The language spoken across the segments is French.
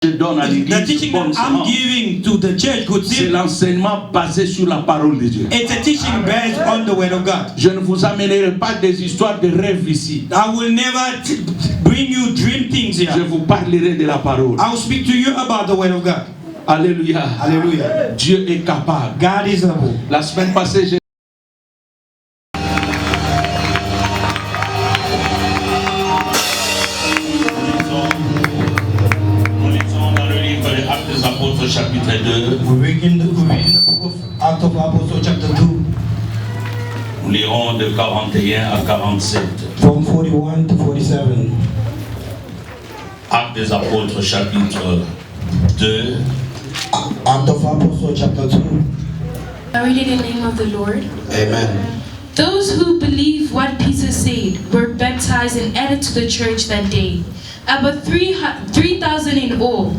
je donne à l'église, the teaching that I'm giving to the church, good c'est seed, l'enseignement basé sur la parole de Dieu. it's a teaching based on the word of God. Je ne vous amènerai pas des histoires de rêves ici. I will never bring you dream things Je here. vous parlerai de la parole. I will speak to you about the word of God. Alléluia. Hallelujah. Dieu est capable. God is able. La semaine passée, j'ai chapitre 2. We read in the book of Acts of Apostles chapter 2. Nous lirons de 41 à 47. From 41 to 47. Actes des Apôtres chapitre 2. Acts of Apostles chapter 2. I read it in the name of the Lord. Amen. Those who believed what Peter said were baptized and added to the church that day, about 3,000 in all.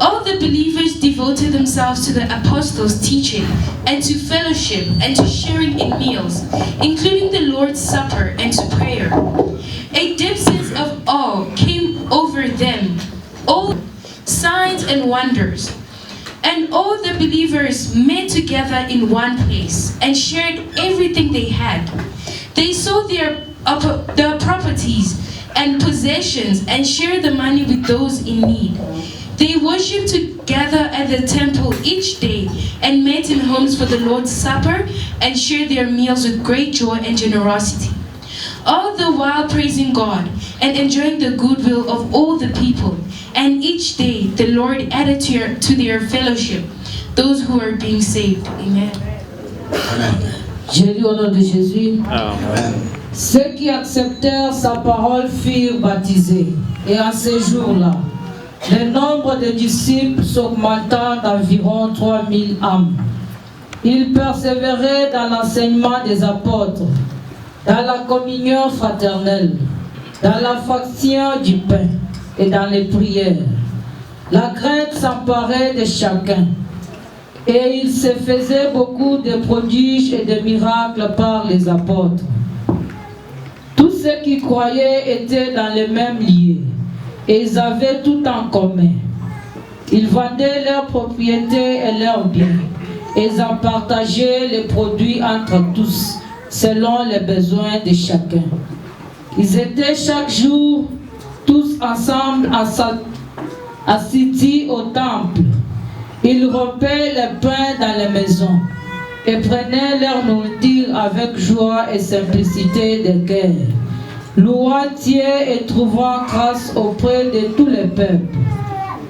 All the believers devoted themselves to the apostles' teaching and to fellowship and to sharing in meals, including the Lord's Supper and to prayer. A deep sense of awe came over them, all signs and wonders. And all the believers met together in one place and shared everything they had. They sold their properties and possessions and shared the money with those in need. They worshipped together at the temple each day and met in homes for the Lord's Supper and shared their meals with great joy and generosity, all the while praising God and enjoying the goodwill of all the people. And each day the Lord added to their fellowship those who are being saved. Amen. Amen. Je lis au nom de Jésus. Amen. Ceux qui acceptèrent sa parole furent baptisés. Et à ce jour-là, le nombre de disciples s'augmenta d'environ 3000 âmes. Ils persévéraient dans l'enseignement des apôtres, dans la communion fraternelle, dans la fraction du pain et dans les prières. La crainte s'emparait de chacun. Et il se faisait beaucoup de prodiges et de miracles par les apôtres. Tous ceux qui croyaient étaient dans le même lieu. Et ils avaient tout en commun. Ils vendaient leurs propriétés et leurs biens. Et ils en partageaient les produits entre tous, selon les besoins de chacun. Ils étaient chaque jour tous ensemble assis au temple. Ils rompaient le pain dans les maisons et prenaient leur nourriture avec joie et simplicité de cœur, louant Dieu et trouvant grâce auprès de tous les peuples.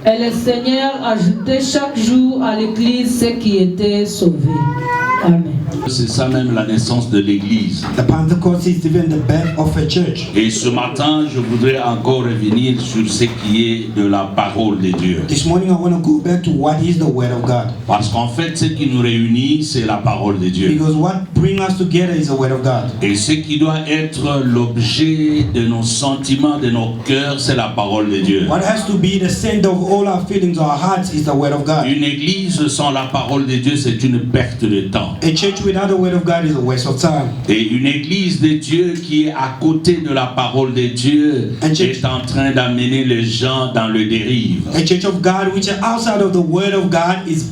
Et le Seigneur ajoutait chaque jour à l'Église ceux qui étaient sauvés. Amen. C'est ça même la naissance de l'Église. The Pentecost is even the birth of a church. Et ce matin, je voudrais encore revenir sur ce qui est de la parole de Dieu. This morning I want to go back to what is the word of God. Parce qu'en fait, ce qui nous réunit, c'est la parole de Dieu. Because what brings us together is the word of God. Et ce qui doit être l'objet de nos sentiments, de nos cœurs, c'est la parole de Dieu. What has to be the center of all our feelings, our hearts, is the word of God. Une église sans la parole de Dieu, c'est une perte de temps. A church without the word of God is a waste of time. Et une église de Dieu qui est à côté de la parole de Dieu est en train d'amener les gens dans le dérive. A church of God which is outside of the word of God is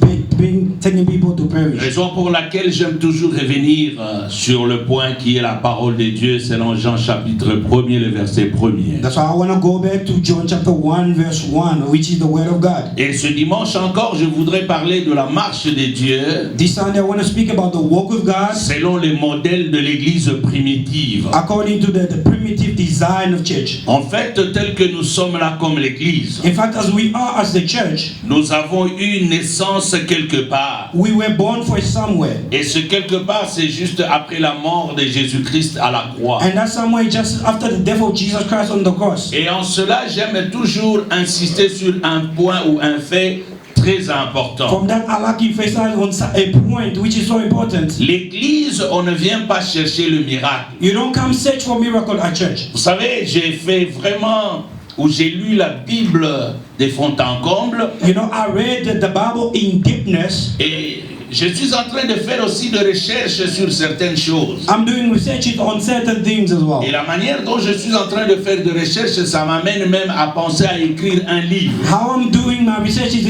taking people to perish. Raison pour laquelle j'aime toujours revenir sur le point qui est la parole de Dieu selon Jean chapitre 1er, le verset 1er. That's why I want to go back to John chapter 1 verse 1, which is the word of God. Et ce dimanche encore, je voudrais parler de la marche de Dieu. This Sunday I want to speak about the walk of God selon les modèles de l'église primitive. according to the primitive design of church. En fait, tel que nous sommes là comme l'église, In fact, as we are as the church, nous avons eu une naissance quelque part. we were born for somewhere. Et ce quelque part, c'est juste après la mort de Jésus-Christ à la croix. And that somewhere just after the death of Jesus Christ on the cross. Et en cela, j'aime toujours insister sur un point ou un fait très important. From that, I like to emphasize on a point which is so important. L'église, on ne vient pas chercher le miracle. You don't come search for miracle at church. Vous savez, j'ai fait vraiment, où j'ai lu la Bible de fond en comble. You know, I read the Bible in deepness. Et je suis en train de faire aussi des recherches sur certaines choses. I'm doing researches on certain things as well. Et la manière dont je suis en train de faire des recherches, ça m'amène même à penser à écrire un livre. How I'm doing my research is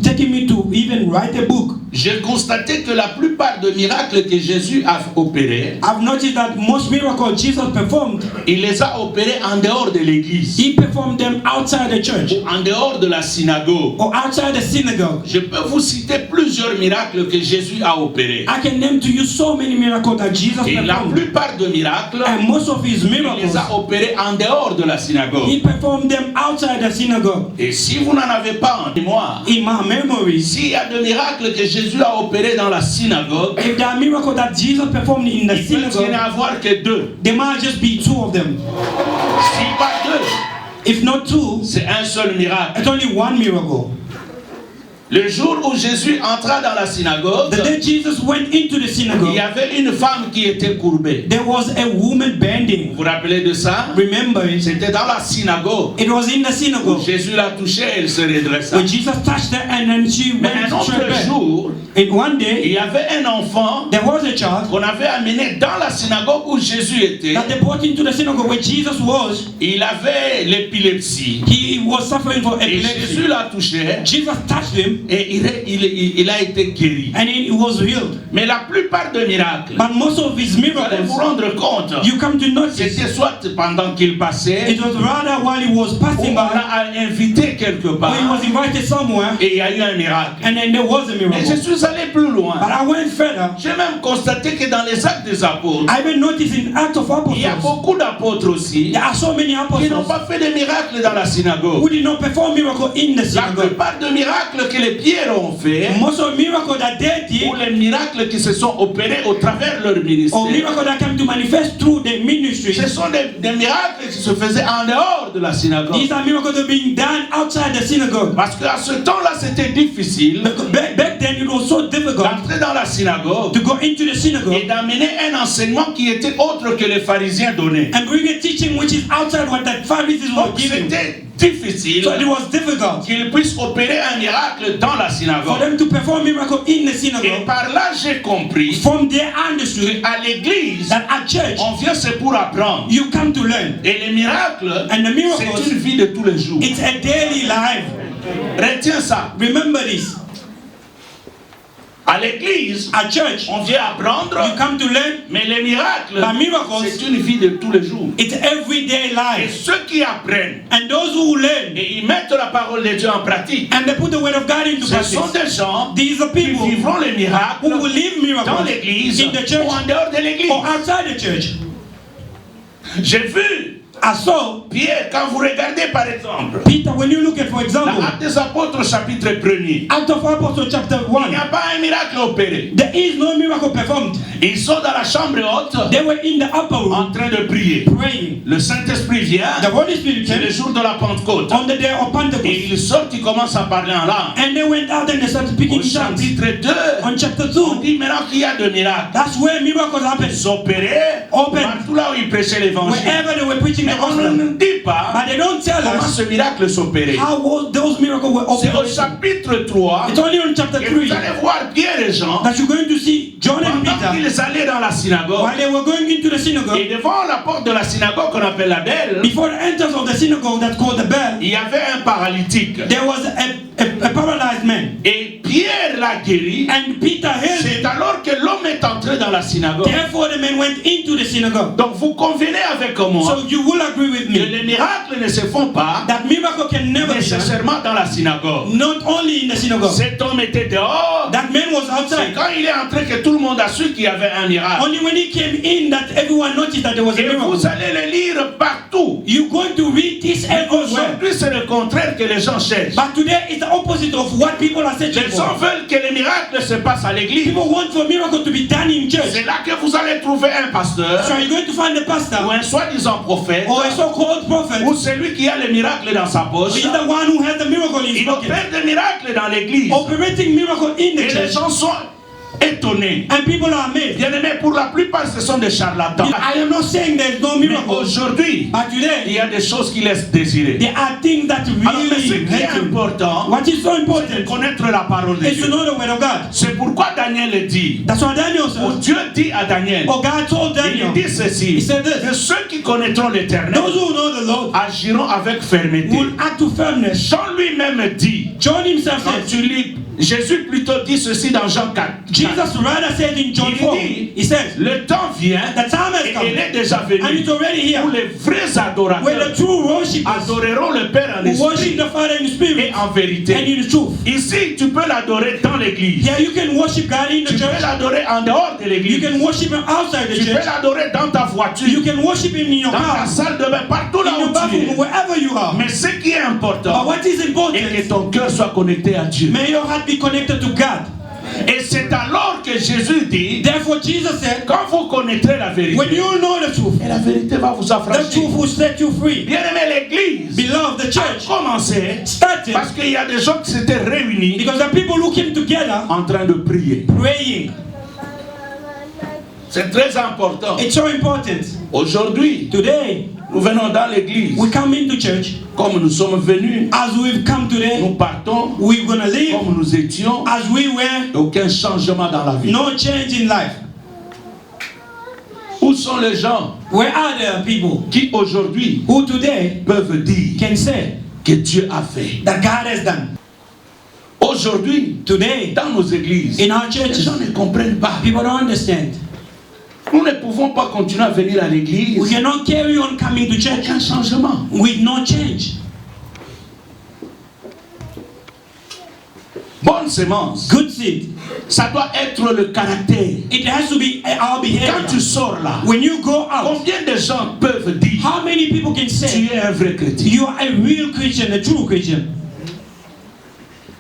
taking me to even write a book. J'ai constaté que la plupart des miracles que Jésus a opérés, I've noticed that most miracles Jesus performed, il les a opérés en dehors de l'église, he performed them outside the church en dehors de la synagogue. or outside the synagogue. Je peux vous citer plusieurs miracles que Jésus a opérés. I can name to you so many miracles that Jesus Et la performed. plupart des miracles, And most of his il miracles, les a opérés en dehors de la synagogue. he performed them outside the synagogue. Et si vous n'en avez pas en mémoire, In my memories, s'il y a des miracles que Jésus a opérés dans la synagogue, if there are miracles that Jesus performed in the il peut y en synagogue, avoir que deux. there might just be two of them. Si pas deux, If not two, c'est un seul miracle. it's only one miracle. Le jour où Jésus entra dans la synagogue, The day Jesus went into the il y synagogue, avait une femme qui était courbée. there was a woman bending. Vous vous rappelez de ça? Remember it? C'était dans la synagogue. It was in the synagogue. Jésus l'a touchée, elle se redressa. When Jesus touched her and then she Mais went un to autre her bed. jour, And one il day, y avait un enfant there was a child qu'on avait amené dans la synagogue où Jésus était. that they brought into the synagogue where Jesus was. Il avait l'épilepsie. He was suffering from Et Jésus epilepsy. l'a touché Jesus touched him et il a été guéri. and he was healed. Mais la plupart des miracles, But most of his vous allez vous miracles, rendre compte, you come to notice, c'était soit pendant qu'il passait, it was rather while he was ou passing on by, l'a invité quelque or he part was invited somewhere, et il y a eu un miracle. and then there was a Et je miracle. suis allé plus loin. But I went further. J'ai même constaté que dans les actes des apôtres, I even noticed in Acts of il y a Apostles, beaucoup d'apôtres aussi there are so many qui n'ont apostles pas fait de miracles dans la synagogue. who did not perform miracle in the La synagogue. plupart des miracles que les pierres ont fait, Most of miracles that they did, ou les miracles qui se sont opérés au travers de leur ministère, or miracles that came to manifest through the ministry, ce sont des miracles qui se faisaient en dehors de la synagogue. these are miracles that are being done outside the synagogue. Parce qu'à ce temps-là, c'était difficile Back then, it was so difficult d'entrer dans la synagogue to go into the et synagogue d'amener un enseignement qui était autre que les pharisiens donnaient. and bring a teaching which is outside what the Pharisees were Donc giving. c'était difficile So it was difficult qu'ils puissent opérer un miracle dans la for synagogue. them to perform miracle in the Et synagogue. par là, j'ai compris From there, I understood qu'à l'église, that at church, on vient c'est pour apprendre. you come to learn. Et les miracles, And the miracles, c'est une vie de tous les jours. it's a daily life. Retiens ça. Remember this. À l'église, At church, on vient apprendre, you come to learn. mais les miracles, The miracles, c'est une vie de tous les jours. it's everyday Et life. ceux qui apprennent And those who learn et ils mettent la parole de Dieu en pratique, and they put the word of God into ce sont practice, des gens these are qui people vivront les miracles who will live dans miracles l'église in the church ou en dehors de l'église. or outside the church. J'ai vu I saw Pierre, quand vous regardez par exemple, Peter, when you look at, for dans example, Actes des Apôtres chapitre 1er, Acts of Apostles chapter il n'y 1, a pas un miracle opéré. there is no miracle performed. Ils sont dans la chambre haute They were in the upper en room train de prier. praying. Le Saint-Esprit vient, The Holy Spirit c'est le came jour de la Pentecôte. on the day of Pentecost. Et ils sortent, ils commencent à parler en langue. And they went out and they started speaking Au in tongues. chapitre 2, On chapter on 2, dit maintenant qu'il y a des miracles. that's where miracles happen. Ils opéraient Open. partout là où ils prêchaient l'évangile. Wherever they were preaching Mais the on ne gospel. nous dit pas But they don't tell comment us ce miracle s'opérait. how those miracles were C'est au operated. chapitre 3 It's only on chapter que vous 3 allez voir Pierre et Jean that you're going to see John and pendant Peter qu'ils allaient dans la synagogue. while they were going into the Et synagogue. devant la porte de la synagogue qu'on appelle la belle, Before the entrance of the synagogue that's called the bell, il y avait un paralytique. there was a paralyzed man. Et Pierre l'a guéri. And Peter healed C'est him. alors que l'homme est entré dans la synagogue. Therefore, the man went into the synagogue. Donc vous convenez avec moi So you will agree with que me les miracles ne se font pas that miracle can never be done, nécessairement dans la synagogue. not only in the synagogue. Cet homme était dehors. That man was C'est outside. quand il est entré que tout le monde a su qu'il y avait un miracle. Only when he came in that everyone noticed that there was a Et vous miracle. allez le lire partout. You're going to read this everywhere. Aujourd'hui, c'est le contraire que les gens cherchent. But today it's the opposite of what people are searching Les gens for. veulent que les miracles se passent à l'église. People want for miracle to be done in church. C'est là que vous allez trouver un pasteur So you're going to find a ou pastor un soi-disant prophète or a so-called prophet ou celui qui a les miracles dans sa poche. is the one who has the miracle in his Il pocket, opère des miracles dans l'église. operating miracle in Et the les church. gens sont étonnés. And people are amazed. Bien-aimés, pour la plupart, ce sont des charlatans. I am not saying there's no Mais miracle. aujourd'hui, But il today, y a des choses qui laissent désirer. there are things that Alors, mais ce really qui est hurt you. important, What is so c'est de important connaître la parole de is to Dieu. know the word of God. C'est pourquoi Daniel dit, That's what Daniel ou says. Dieu dit à Daniel, Oh, God told il Daniel, dit ceci, He said this. que ceux qui connaîtront l'Éternel Those who know the Lord agiront avec fermeté. will act to firmness. Jean lui-même dit, John himself quand says, tu lis, Jésus plutôt dit ceci dans Jean 4. Jesus rather said in John Il 4, dit, he says, le temps vient, the time has et come, il est déjà and venu, it's already here, où les vrais where adorateurs the true worshippers adoreront le Père en who worship esprit the Father in et spirit en and vérité. in the truth. Ici, tu peux l'adorer dans l'église. Here you can worship God in the Tu peux church, l'adorer en dehors de you l'église. can worship Him outside the Tu peux church, l'adorer dans ta voiture, you can worship Him in your dans ta car, salle de bain, partout là in your où tu bathroom, es. wherever you are. Mais ce qui est But important, what is est important, que ton cœur soit connecté à Dieu. may your heart be connected to God. Et c'est alors que Jésus dit, Therefore Jesus said, quand vous connaîtrez la when vérité, you know the truth, et la vérité va vous the affranchir. truth will set you free. Bien-aimé, l'église Beloved, the a church commencé started parce qu'il y a des gens qui s'étaient réunis because the people who came together en train de prier. praying. C'est très important. It's so important. Aujourd'hui, Today, nous venons dans l'église. we come into church Comme nous sommes venus, as we've come today, nous partons we're gonna live comme nous étions. as we were, Aucun changement dans la vie. no change in life. Où sont les gens Where are the people qui aujourd'hui who today peuvent dire can say que Dieu a fait? that God has done? Aujourd'hui, Today, dans nos églises, in our les churches, gens ne comprennent pas. people don't understand. Nous ne pouvons pas continuer à venir à We l'église. cannot carry on coming to church Aucun changement. with no change. Bonne sémence. Good seed. Ça doit être le caractère. It has to be our Quand behavior. tu sors là, When you go out, combien de gens peuvent dire how many people can tu say es un vrai chrétien? you are a real Christian, a true Christian?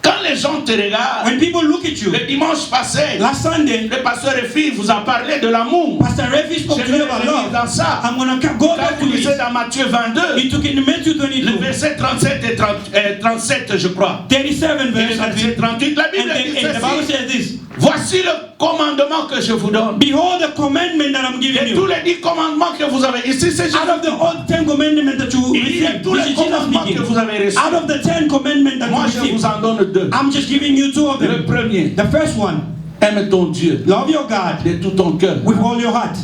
Quand les gens te regardent, When people look at you, le dimanche passé, last Sunday, le pasteur Efi vous a parlé de l'amour. Pastor Refi Je spoke to vais you about revenir love. dans ça. I'm going to go Quand back to vous lisez it. dans Matthieu 22, He took it in Matthew le 22, verset 37 et 37, je crois. 37 Et le verse verset 38, la and Bible then dit 8. The Bible ceci. says this. Voici le commandement que je vous donne. Behold the commandment that I'm giving Et tous you. les 10 commandements que vous avez ici, c'est Out of the old 10 commandments that you il y a received, tous this les is Jesus commandements que speaking. vous avez reçus. Out of the 10 commandments that Moi, you je received, vous en donne deux. I'm just giving you 2 of Le them. premier, The first one, aime ton Dieu love your God de tout ton cœur, with all your heart,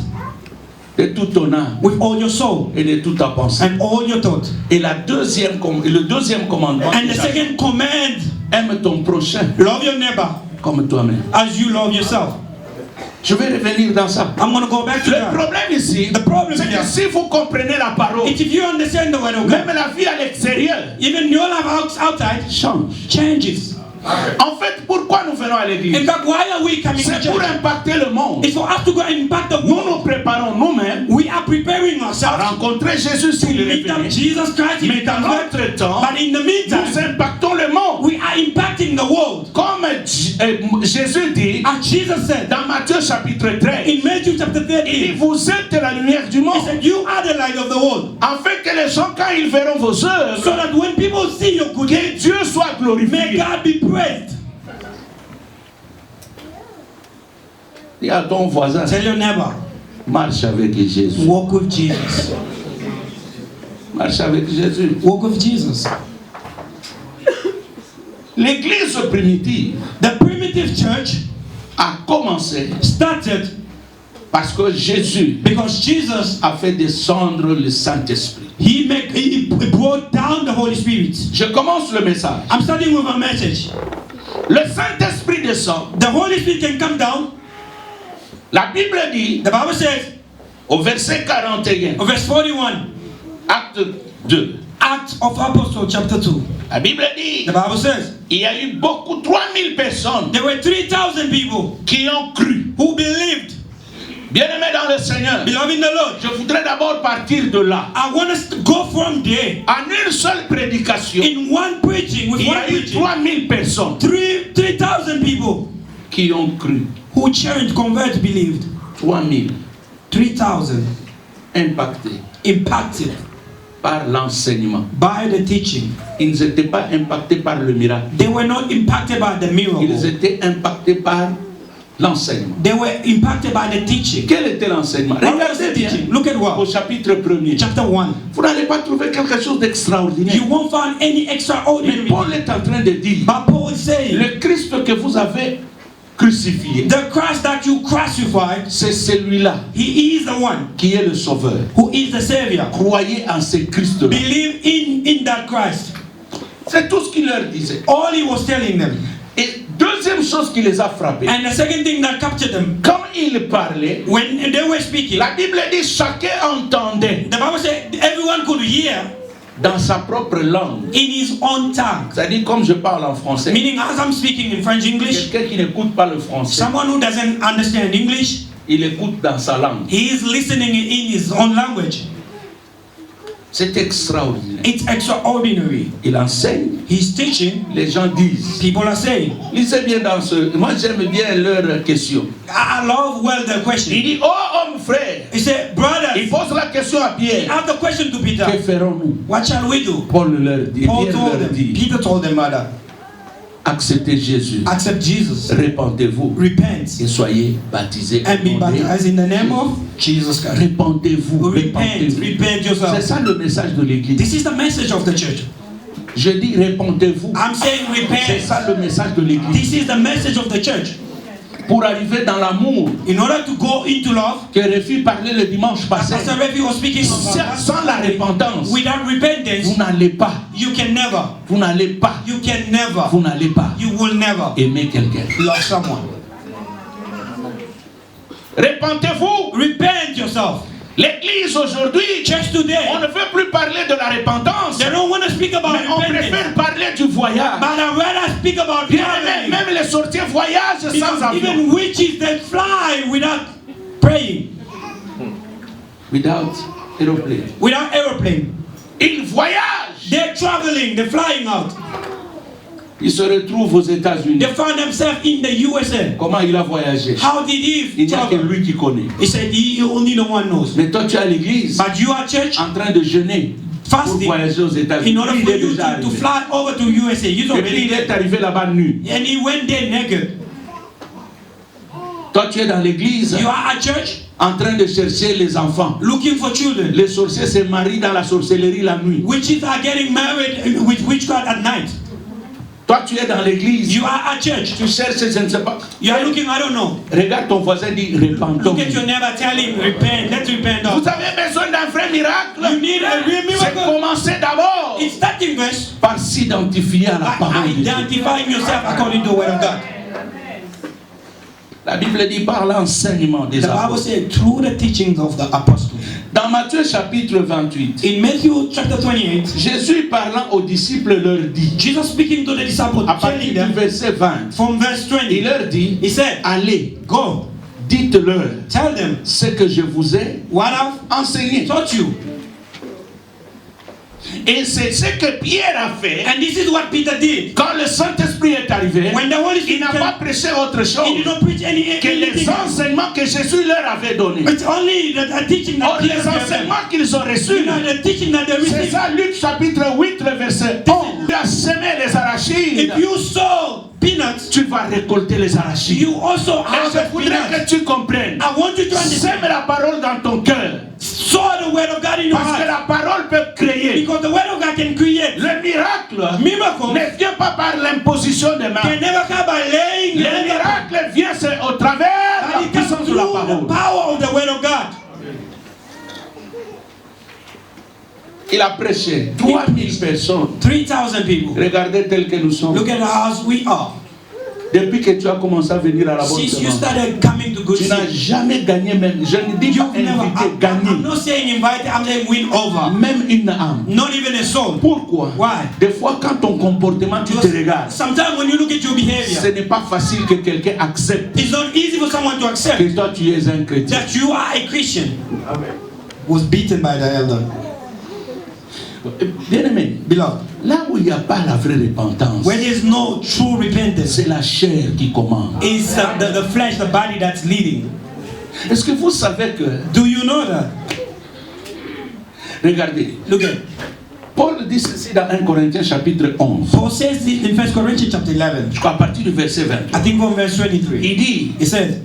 de toute ton âme with all your soul, et de toute ta pensée. and all your thought. Et le deuxième commandement, And the second command, aime ton prochain love your neighbor comme toi-même. as you love yourself. Je vais revenir dans ça. I'm going to go back to Le that. problème ici, The problem c'est que here, si vous comprenez la parole, if you understand the word of même God, la vie à l'extérieur even your life outside change. changes. En fait, pourquoi nous venons à In l'église? fact, why are we coming to C'est pour church? impacter le monde. It's for us to go and impact the Nous world. nous préparons nous-mêmes We are preparing à ourselves rencontrer Jésus to s'il est meet up revenu. Jesus Christ in Mais the dans convert. notre temps, But in the nous meantime, impactons le monde. we are impacting the world. Comme Jésus dit As Jesus said dans Matthieu chapitre 13, in Matthew chapter il dit, 13, vous êtes la lumière du he monde. said, you are the light of the world. Afin que les gens, quand ils verront vos So œuvres, that when people see your good que deeds, Dieu soit may glorifié. God be praised. Dis à ton voisin, Tell your neighbor, marche avec Jésus. walk with Jesus. Marche avec Jésus. Walk with Jesus. L'église primitive The primitive church a commencé started parce que Jésus because Jesus, a fait descendre le Saint-Esprit. he brought down the Holy Spirit. Je commence le message. I'm starting with a message. Le Saint-Esprit descend. The Holy Spirit can come down. La Bible dit, The Bible says, au verset 41, verse 41, acte 2, Acts of Apostles chapter 2. la Bible dit, The Bible says, il y a eu beaucoup, 3000 personnes there were 3,000 people qui ont cru. who believed. Bien-aimés dans le Seigneur, Beloved in the Lord, je voudrais d'abord partir de là. I want us to go from there. En une seule prédication, In one preaching, with il y one a eu preaching, 3000 personnes 3,000 people qui ont cru. who changed, converted, believed. 3000 3,000 impactés impacted par l'enseignement. by the teaching. Ils n'étaient pas impactés par le miracle. They were not impacted by the Ils miracle. étaient impactés par l'enseignement. They were impacted by the teaching. Quel était l'enseignement? What was Regardez the bien teaching? Look at au what? chapitre 1er. Chapter 1. Vous n'allez pas trouver quelque chose d'extraordinaire. You won't find any Mais extraordinary. Paul est en train de dire, But Paul is saying, le Christ que vous avez crucifié, the Christ that you crucified, c'est celui-là he is the one qui est le sauveur. who is the Savior. Croyez en ce Christ-là. Believe in that Christ. C'est tout ce qu'il leur disait. All he was telling them. Et deuxième chose qui les a frappés, And the second thing that captured them, quand il parlait, when they were speaking, la Bible dit chacun entendait the Bible said everyone could hear dans sa propre langue. in his own tongue. C'est-à-dire comme je parle en français. Meaning, as I'm speaking in French English, Quelqu'un qui n'écoute pas le français, someone who doesn't understand English, il écoute dans sa langue. he is listening in his own language. C'est extraordinaire. It's extraordinary. Il enseigne, He's teaching. les gens disent. People are saying. Lisez bien dans ce. Moi j'aime bien leur question. I love well the question. Il dit, oh homme frère. He said, brothers, Il pose la question à he Pierre. asked the question to Peter. Que ferons-nous? What shall we do? Paul leur dit. Paul Pierre told leur them. dit. Peter told them, mother, Acceptez Jésus. accept Jesus. Répandez-vous. Repent Et soyez baptisés. and be baptized in the name of Jesus Christ. Répandez-vous. Repent, Répandez-vous. repent C'est yourself. ça le message de l'église. This is the message of the church. Je dis répandez-vous. I'm saying C'est repent. ça le message de l'église. This is the message of the church. Pour arriver dans l'amour In order to go into love, que Réfi parlait le dimanche as passé, Pastor Refi was speaking of, sans la repentance, without repentance, vous n'allez pas, you can never, vous n'allez pas, you can never, vous n'allez pas you will never aimer quelqu'un. love someone. Repentez-vous. Repent yourself. L'église aujourd'hui, Church today, on ne veut plus parler de la repentance, they don't want to speak about mais on repentance, préfère parler du voyage. but I'd rather speak about Bien, traveling. même les sorties voyagent sans Because avion. even witches, they fly without praying, Without aeroplane. without aeroplane. Ils voyagent. They're traveling, they're flying out. Ils se retrouvent aux États-Unis. They found themselves in the USA. Comment il a voyagé? How did Il he n'y a que travel? lui qui connaît. He said, he only the one knows. Mais toi, tu es à l'église But you are church, en train de jeûner pour fasting, voyager aux États-Unis. in order Il for est you déjà to arrivé. fly over to USA. He's Et puis already il est there. arrivé là-bas nu. And he went there naked. Toi, tu es dans l'église You are at church en train de chercher les enfants. looking for children. Les sorciers se marient dans la sorcellerie la nuit. Witches are getting married with witchcraft at night. Toi, tu es dans l'église. You are at church. Tu cherches, je ne sais pas. You are looking, I don't know. Regarde ton voisin, dit repentons. Look at your neighbor, tell him, repent, let's repent. Vous avez besoin d'un vrai miracle. You need a real C'est miracle. commencer d'abord It's starting verse par s'identifier à la by parole de Dieu. identifying yourself according to the word of God. La Bible dit par l'enseignement des The Bible apôtres. said through the teachings of the apostles. Dans Matthieu chapitre 28, In Matthew chapter 28, Jésus parlant aux disciples leur dit, Jesus speaking to the disciples, à partir telling du them verset 20, from verse il 20, leur dit, he said, allez, go, dites-leur tell them ce que je vous ai what I've enseigné. taught you. Et c'est ce que Pierre a fait And this is what Peter did. quand le Saint-Esprit est arrivé. When the Holy Il Spirit n'a pas came, prêché autre he did chose not preach que les anything. enseignements que Jésus leur avait donnés. It's only the teaching Or, that les Peter gave them. enseignements qu'ils ont reçus, You know, the teaching that they c'est received. ça, Luc chapitre 8, le verset 11. Tu as semé les arachides, If you sow peanuts, tu vas récolter les arachides. you also Et je harvest voudrais peanuts. que tu comprennes. I want you to understand. Sème la parole dans ton cœur. Sow the word of God in your Parce que heart. la parole peut créer. Because the word of God can create. Le miracle Miracle ne vient pas par l'imposition des mains. can never come by laying Le hands, miracle vient c'est au travers de but la it comes puissance de through la the parole. power of the word of God. Il a prêché 3000 personnes. 3,000 people. Regardez tel que nous sommes. Look at how we are. Depuis que tu as commencé à venir à la bonne Since you semence, started coming to good tu n'as seed, jamais gagné même. Je ne dis pas you've never. invité, I'm gagné. not saying invite, I'm saying win over. Même une âme. Not even a soul. Pourquoi? Why? Des fois, quand ton comportement, tu te regardes, Sometimes when you look at your ce behavior, n'est pas facile que quelqu'un accepte it's not easy for someone to accept que toi tu es un chrétien. that you are a Christian. Was beaten by the elder. Bien aimé, Beloved, là où il n'y a pas la vraie repentance, when there's no true repentance, c'est la chair qui commande. it's the flesh, the body that's leading. Est-ce que vous savez que, Do you know that? regardez, Look at, Paul dit ceci dans 1 Corinthiens chapitre 11. Paul says this in 1 Corinthians chapter 11. Je crois à partir du verset 20. I think from verse 23. Il dit, It says,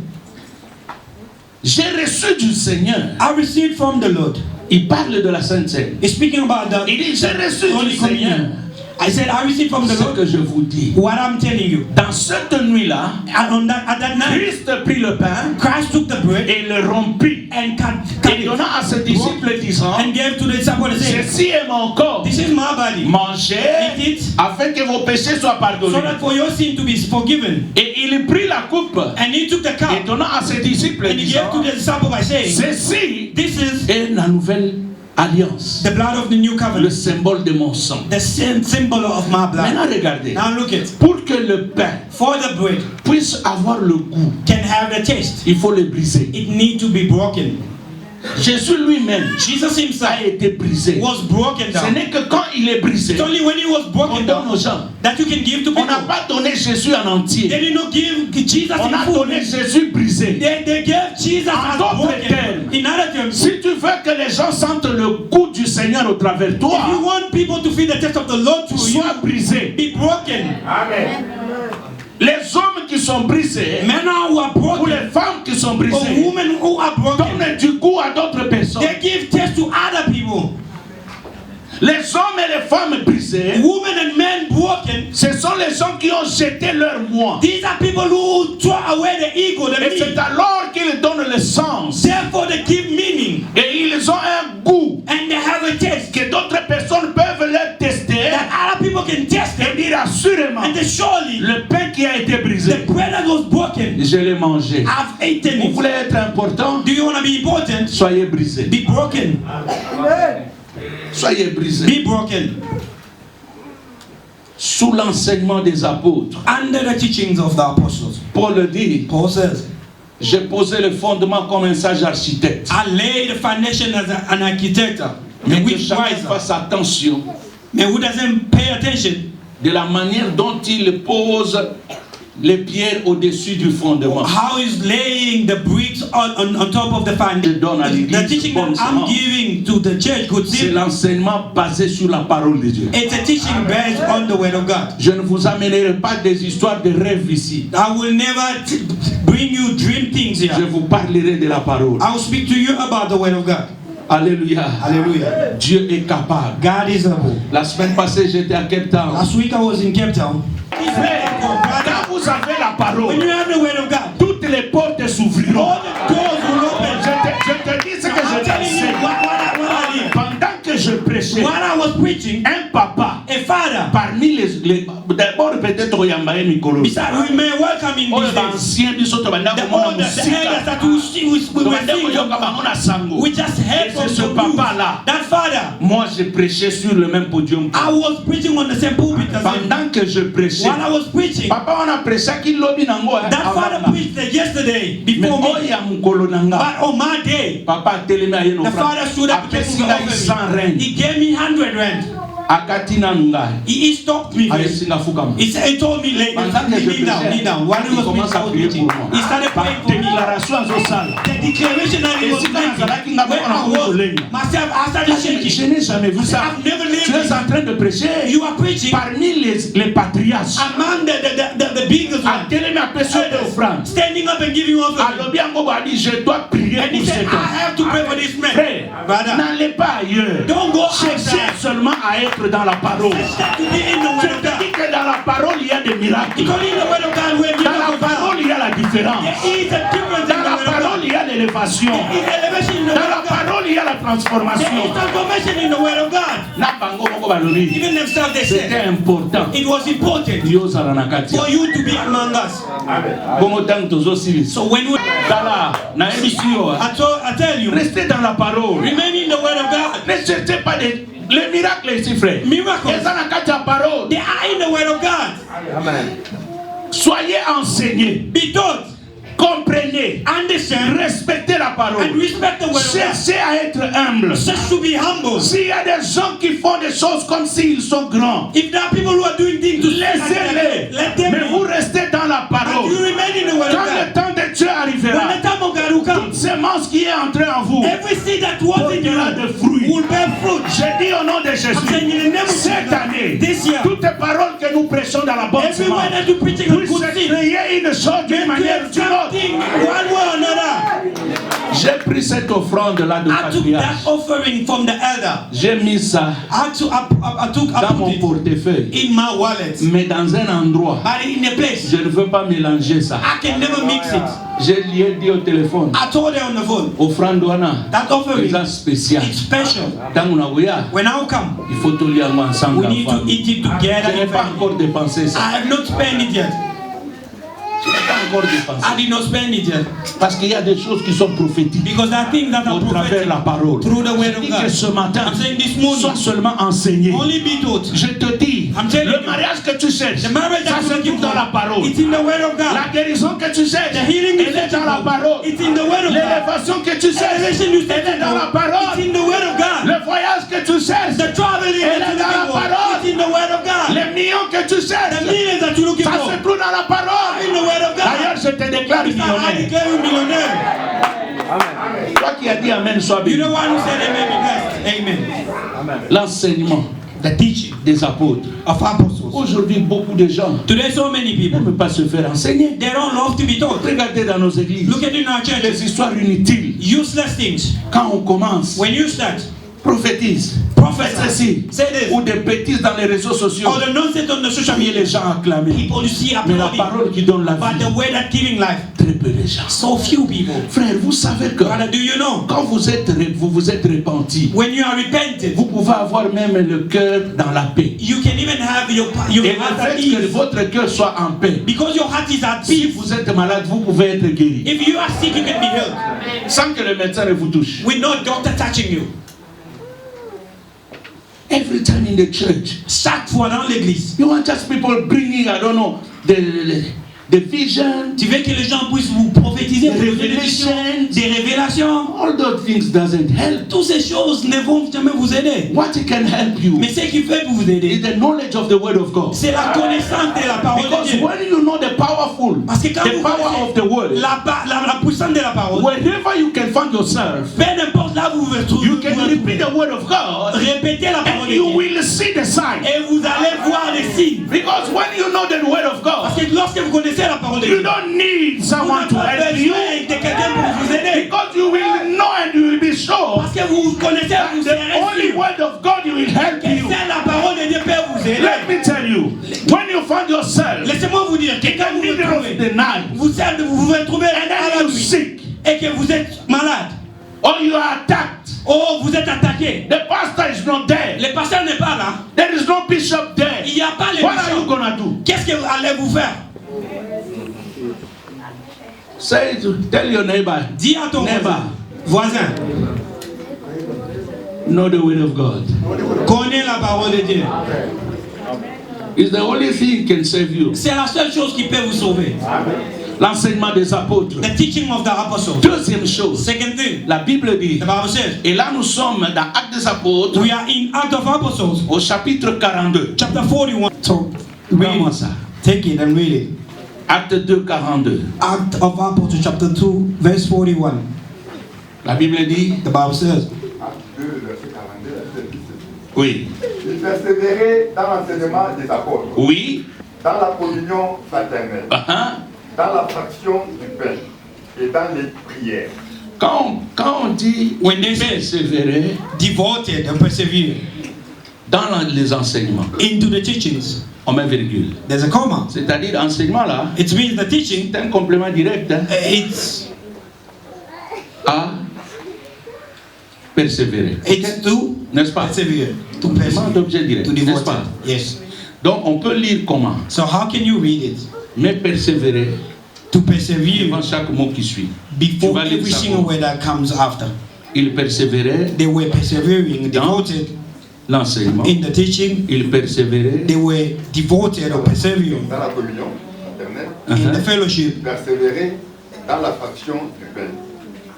j'ai reçu du Seigneur. I received from the Lord. Il parle de la Sainte Seine. He's speaking about the Il dit, j'ai reçu Holy du Seigneur. Communion. I said, I received from the Ce Lord que je vous dis. what I'm telling you. Dans cette nuit-là, And at that night, Christ prit le pain Christ took the bread et le rompit. and cut Et it donna à ses disciples disant, and gave to the disciples and said, ceci est mon corps. this is my body. Mangez Eat it afin que vos péchés soient so pardonnés. that for your sin to be forgiven. Et il prit la coupe And he took the et cup donna à ses disciples and he gave to disant, the disciples by saying, ceci this is est la nouvelle alliance, the blood of the new le covenant, symbole de mon sang. the symbol of my blood. Maintenant regardez, Now look at, pour que le pain for the bread puisse avoir le goût, can have the taste, il faut le briser. it need to be broken. Jésus lui-même Jesus himself a été brisé. was broken Ce down. n'est que quand il est brisé It's only when he was qu'on broken donne down aux gens. that you can give to On people. n'a pas donné Jésus en entier. They did not give Jesus On in a full. donné Jésus brisé. They gave Jesus En as d'autres broken. termes, In other terms, Si tu veux que les gens sentent le goût du Seigneur au travers de if you toi, want people to feel the taste of the Lord through you, sois brisé. be broken. Amen. Les hommes qui sont brisés, Men who are ou broken, les femmes qui sont or brisées, women who are broken, donnent du goût à d'autres personnes. they give taste to other people. Les hommes et les femmes brisées, Women and men broken, ce sont les gens qui ont jeté leur moi. these are people who throw away the ego, the Et c'est me. alors qu'ils donnent le sens. Therefore, they give meaning Et ils ont un goût and they have a taste que d'autres personnes peuvent leur tester that other people can taste et it. dire assurément, And they surely, le pain qui a été brisé, the bread that was broken, je l'ai mangé. I've eaten Vous it. voulez être important? Do you want to be important? Soyez brisé. Be broken. Soyez brisé. Be broken. Sous l'enseignement des apôtres, Under the teachings of the apostles. Paul dit, Paul says, j'ai posé le fondement comme un sage architecte. I laid the foundation as an architect, Mais a que wise chacun wiser, fasse attention man who doesn't pay attention de la manière dont il pose les pierres au-dessus du fondement. how he's laying the bricks on top of the foundation. Donne à l'église The teaching bonne that I'm semence. giving to the church, good C'est seed, l'enseignement basé sur la parole de Dieu. it's a teaching based on the word of God. Je ne vous amènerai pas des histoires de rêves ici. I will never bring you dream things Je here. vous parlerai de la parole. I will speak to you about the word of God. Alléluia. Hallelujah. Dieu est capable. God is able. La semaine passée, j'étais à Cape Town. Last week I was in Cape Town. Frère, quand vous avez la When parole, you have the word of God, toutes les portes s'ouvriront. all the doors will open. Je te dis ce que I'm je telling you disais. what I did. Pendant que je prêchais, While I was preaching, un papa, a father, parmi les d'abord peut-être Oyambaye Mikolo. besides, we may welcome in Oyo these days. ancien biso to banda The komona elders, the musika. elders that we To were banda seeing, koyoka bango na sango. we just heard Et from c'est ce the papa-là. that father. Moi, je prêchais sur le même podium. I was preaching on the same pulpit as him. Pendant que je prêchais, While I was preaching, papa on a prêché qui lobby nango. that father preached yesterday Mais before me. oya mukolo nanga. But on my day, Papa telemi aye no the fra. father stood up and Apesi nga 100 rand. he gave me 100 rand. Akatina nunga. He stopped me. Aye singa fukama. He told me later, Pendant que je kneel down, prêchais, kneel down. While he il was commence à prier preaching, pour moi. he started praying for me. Déclaration azosala. The declaration that he Et was si making, nazalaki nga when boko na I was kukolenga. myself, I started Je shaking. n'ai jamais vu ça. I've never lived Tu es it. en train de prêcher You are preaching parmi les patriarches. among the biggest ones, Atelemi apesi yo offrande. standing up and giving offering. Alobi yango bo adi je dois prier And he pour said, cet I homme. have to pray for this man. Frère, Brother, n'allez pas ailleurs. don't go Cherchez outside. seulement à être dans la parole. To be in the Je word of te dis God. que dans la parole il y a des miracles. Because in the word of God, where Dans la miracles are, parole il y a la différence. there is a difference in Dans the la word of parole God. il y a l'élévation. There is elevation in the Dans word la of God. parole il y a la There transformation. is transformation in the word of God. Na bango moko balobi. Even themselves, they C'était said important. it was important Yo zala na kati. for you to be among us. Bongo tango tozosilisa. So when we, Tala na émission. I tell you, Restez dans la parole. remain in the word of God. Ne cherchez pas les miracles ici, frère. Miracles, Eza na kati ya parole. they are in the word of God. Soyez enseignés. Be taught, Comprenez. understand, Respectez la and parole. respect the word of God. Cherchez à être humble. Just to be humble. S'il y a des gens qui font des choses comme s'ils sont grands, If there are people who are doing things to laissez-les. let them Mais vous be. restez dans la But parole. you remain in the word of Quand God. le temps de Dieu Dieu arrivera, toute semence qui est entrée en vous every seed that was in you portera de fruits. will bear fruit. J'ai dit au nom de Jésus, I'm saying in the name of cette Jesus, année, this year, toutes les paroles que nous prêchons dans la bonne every semence word that you preaching on puissent good seed, créer une chose d'une manière ou d'une autre. something one way or another. J'ai pris cette offrande-là de I took patriarche. that offering from the elder. J'ai mis ça I dans mon put it portefeuille, in my wallet. mais dans un endroit. But in a place, Je ne veux pas mélanger ça. I can never mix it. Je lui ai dit au téléphone, I told her on the phone, offrande wana, that offering, c'est spécial. it's special. Tant on a voyagé, When I come, il faut tout lire ensemble. we need to eat it together. Je n'ai pas encore dépensé ça. I have not spent it yet. Je n'ai pas encore dépensé. I did not spend it yet. Parce qu'il y a des choses qui sont prophétiques Because there are things that au are travers prophetic de la parole. through the word Je of dis que God. ce matin, I'm saying this morning, sois seulement enseigné. only be taught. Je te dis, I'm telling le you, mariage que tu cherches, the marriage ça that se you're looking trouve dans la for, parole. it's in the word of God. La guérison que tu cherches, The healing you elle est searching dans la for, parole. it's in the word of God. L'élévation que tu cherches, Elevation you elle est searching dans la for, parole. it's in the word of God. Le voyage que tu cherches, The traveling elle that est you're dans la looking for, parole. it's in the word of God. Les millions que tu cherches, The millions that you're looking ça for, se trouve dans la parole. in the word of God. D'ailleurs, je te déclare I millionnaire. declare you millionaire. Toi qui as dit Amen, sois You béni. know one who said amen, be blessed. Amen. L'enseignement The teaching des apôtres. of apostles. Aujourd'hui, beaucoup de gens Today, so many ne people, peuvent pas se faire enseigner. they don't love to be taught. Regardez dans nos églises, Look at it in our churches. les histoires inutiles. Useless things. Quand on commence, When you start, prophétise, prophesy, ceci, say this, ou des bêtises dans les réseaux sociaux, or the nonsense on the social et media. les gens acclament. People you see Mais la applauding, parole qui donne la but the vie, way that giving life, très peu de gens. so few people. Frère, vous savez que Brother, do you know? quand vous vous êtes repenti, When you are repentant, vous pouvez avoir même le cœur dans la paix. you can even have your Et heart le at fait que ease. votre cœur soit en paix, Because your heart is at si peace. vous êtes malade, vous pouvez être guéri. If you are sick, you can be healed. Sans que le médecin ne vous touche. With no doctor touching you. Every time in the church, Chaque fois dans l'église, you want just people bringing, I don't know, the vision, tu veux que les gens puissent vous prophétiser, vous donner des visions, Revelation. des révélations. all those things doesn't help. Toutes ces choses ne vont jamais vous aider. What it can help you Mais ce qui fait vous is aider, the knowledge of the word of God. c'est la connaissance de la parole de Because Dieu. when you know the powerful, Parce que quand the vous power of the word, connaissez la puissance de la parole, wherever you can find yourself, peu importe là où vous vous trouvez, you can repeat the word of God, répétez la parole and de you Dieu. will see the sign. Et vous allez voir les signes. Because when you know the word of Parce God, que lorsque vous connaissez la parole de you Dieu, don't need vous someone n'avez to pas help you. besoin de quelqu'un pour vous aider. Because you will know and you will be sure Parce que vous connaissez, vous the serez only sûr word of God will help que you. c'est la parole de Dieu peut vous aider. Let me tell you, when you find yourself Laissez-moi vous dire que in quand the vous vous middle of trouvez, the night vous vous trouvez and à then la you're nuit sick et que vous êtes malade, or you are attacked, oh vous êtes attaqué, the pastor is not there, le pasteur n'est pas là, there is no bishop there, il n'y a pas les what are you bishops. gonna do? Qu'est-ce que vous allez vous faire? Say to tell your neighbor, Dis à ton neighbor, voisin, know the word of God. connais la parole de Dieu. It's the only thing can save you. C'est la seule chose qui peut vous sauver. L'enseignement des apôtres. The teaching of the apostles. Deuxième chose, Second thing, la Bible dit, the Bible says, et là nous sommes dans Actes des apôtres we are in Acts of Apostles, au chapitre 42. chapter 41. So, Comment ça? Take it and read it. Acte 2, 42. Act of Apostles, chapter 2, verse 41. La Bible dit, The Bible says, Acte 2, verset 42 à 17. oui, Il persévérait dans l'enseignement des apôtres, oui, dans la communion fraternelle, dans la fraction du pain et dans les prières. Quand on dit When they say persévérer devoted and persevere dans les enseignements, into the teachings, on met virgule. there's a comma. C'est-à-dire enseignement là, It means the teaching, c'est un complément direct it's à persévérer. to N'est-ce pas? persevere, to Complément persevere, d'objet direct, to n'est-ce devote. pas? Yes. Donc on peut lire comment, So how can you read it? mais persévérer To persevere devant chaque mot qui suit. before Tu vas lire every ça single comment? word that comes after. Il persévérait They were persevering, devoted l'enseignement, in the teaching. il persévérait They were devoted or persevering Dans la communion fraternelle, in the fellowship, persévérer dans la fraction du pain,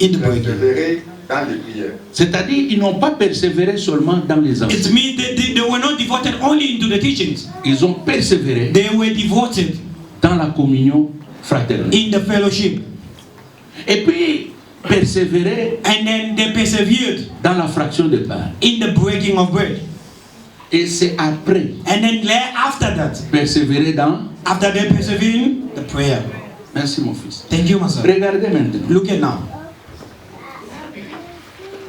in the breaking. persévérer dans les prières. C'est-à-dire, ils n'ont pas persévéré seulement dans les It enseignements. means they were not devoted only into the teachings. Ils ont persévéré They were devoted dans la communion fraternelle. in the fellowship. Et puis, persévérer And then they persevered dans la fraction de pain. in the breaking of bread. Et c'est après, And then after that, persévérer dans... after they persevering, the prayer. Merci mon fils. Thank you, my son. Regardez maintenant. Look at now.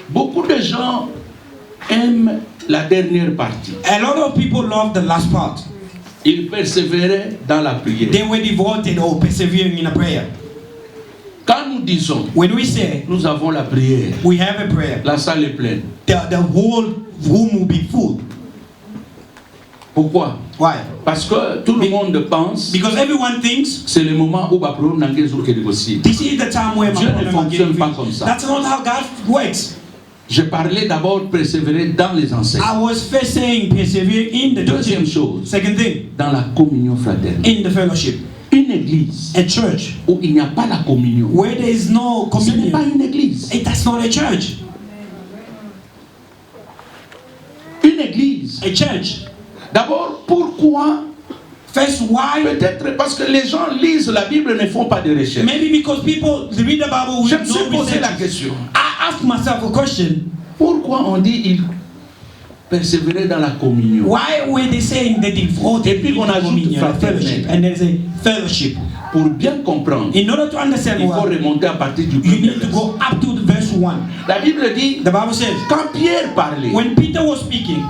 Beaucoup de gens aiment la dernière partie. A lot of people love the last part. Ils persévéraient dans la prière. They were devoted or persevering in a prayer. Quand nous disons, When we say nous avons la prière, we have a prayer, la salle est pleine. the whole room will be full. Pourquoi? Why? Parce que tout le monde pense Because everyone thinks c'est le moment où le problème n'a est possible. this is the time where my Dieu ne problem are fonctionne getting pas fixed. comme ça. That's not how God works. Je parlais d'abord persévérer dans les enseignements. I was first saying persevere in the Deuxième teaching. chose, Second thing, dans la communion fraternelle. in the fellowship. Une église A church où il n'y a pas la communion, where there is no ce n'est pas communion, une église. that's not a church. Une église. A church. D'abord, pourquoi? First, why? Peut-être parce que les gens lisent la Bible et ne font pas de recherche. Maybe because people read the Bible Je with me suis no posé la research. question. I asked myself a question. Pourquoi on dit il persévérer dans la communion? Why were they saying they devoted Et puis on to ajoute communion, fraternel. fellowship, and there's a fellowship. Pour bien comprendre, In order to understand il faut what, remonter à partir du you premier need to verset. go up to the verse 1. La Bible dit, The Bible says, quand Pierre parlait, when Peter was speaking,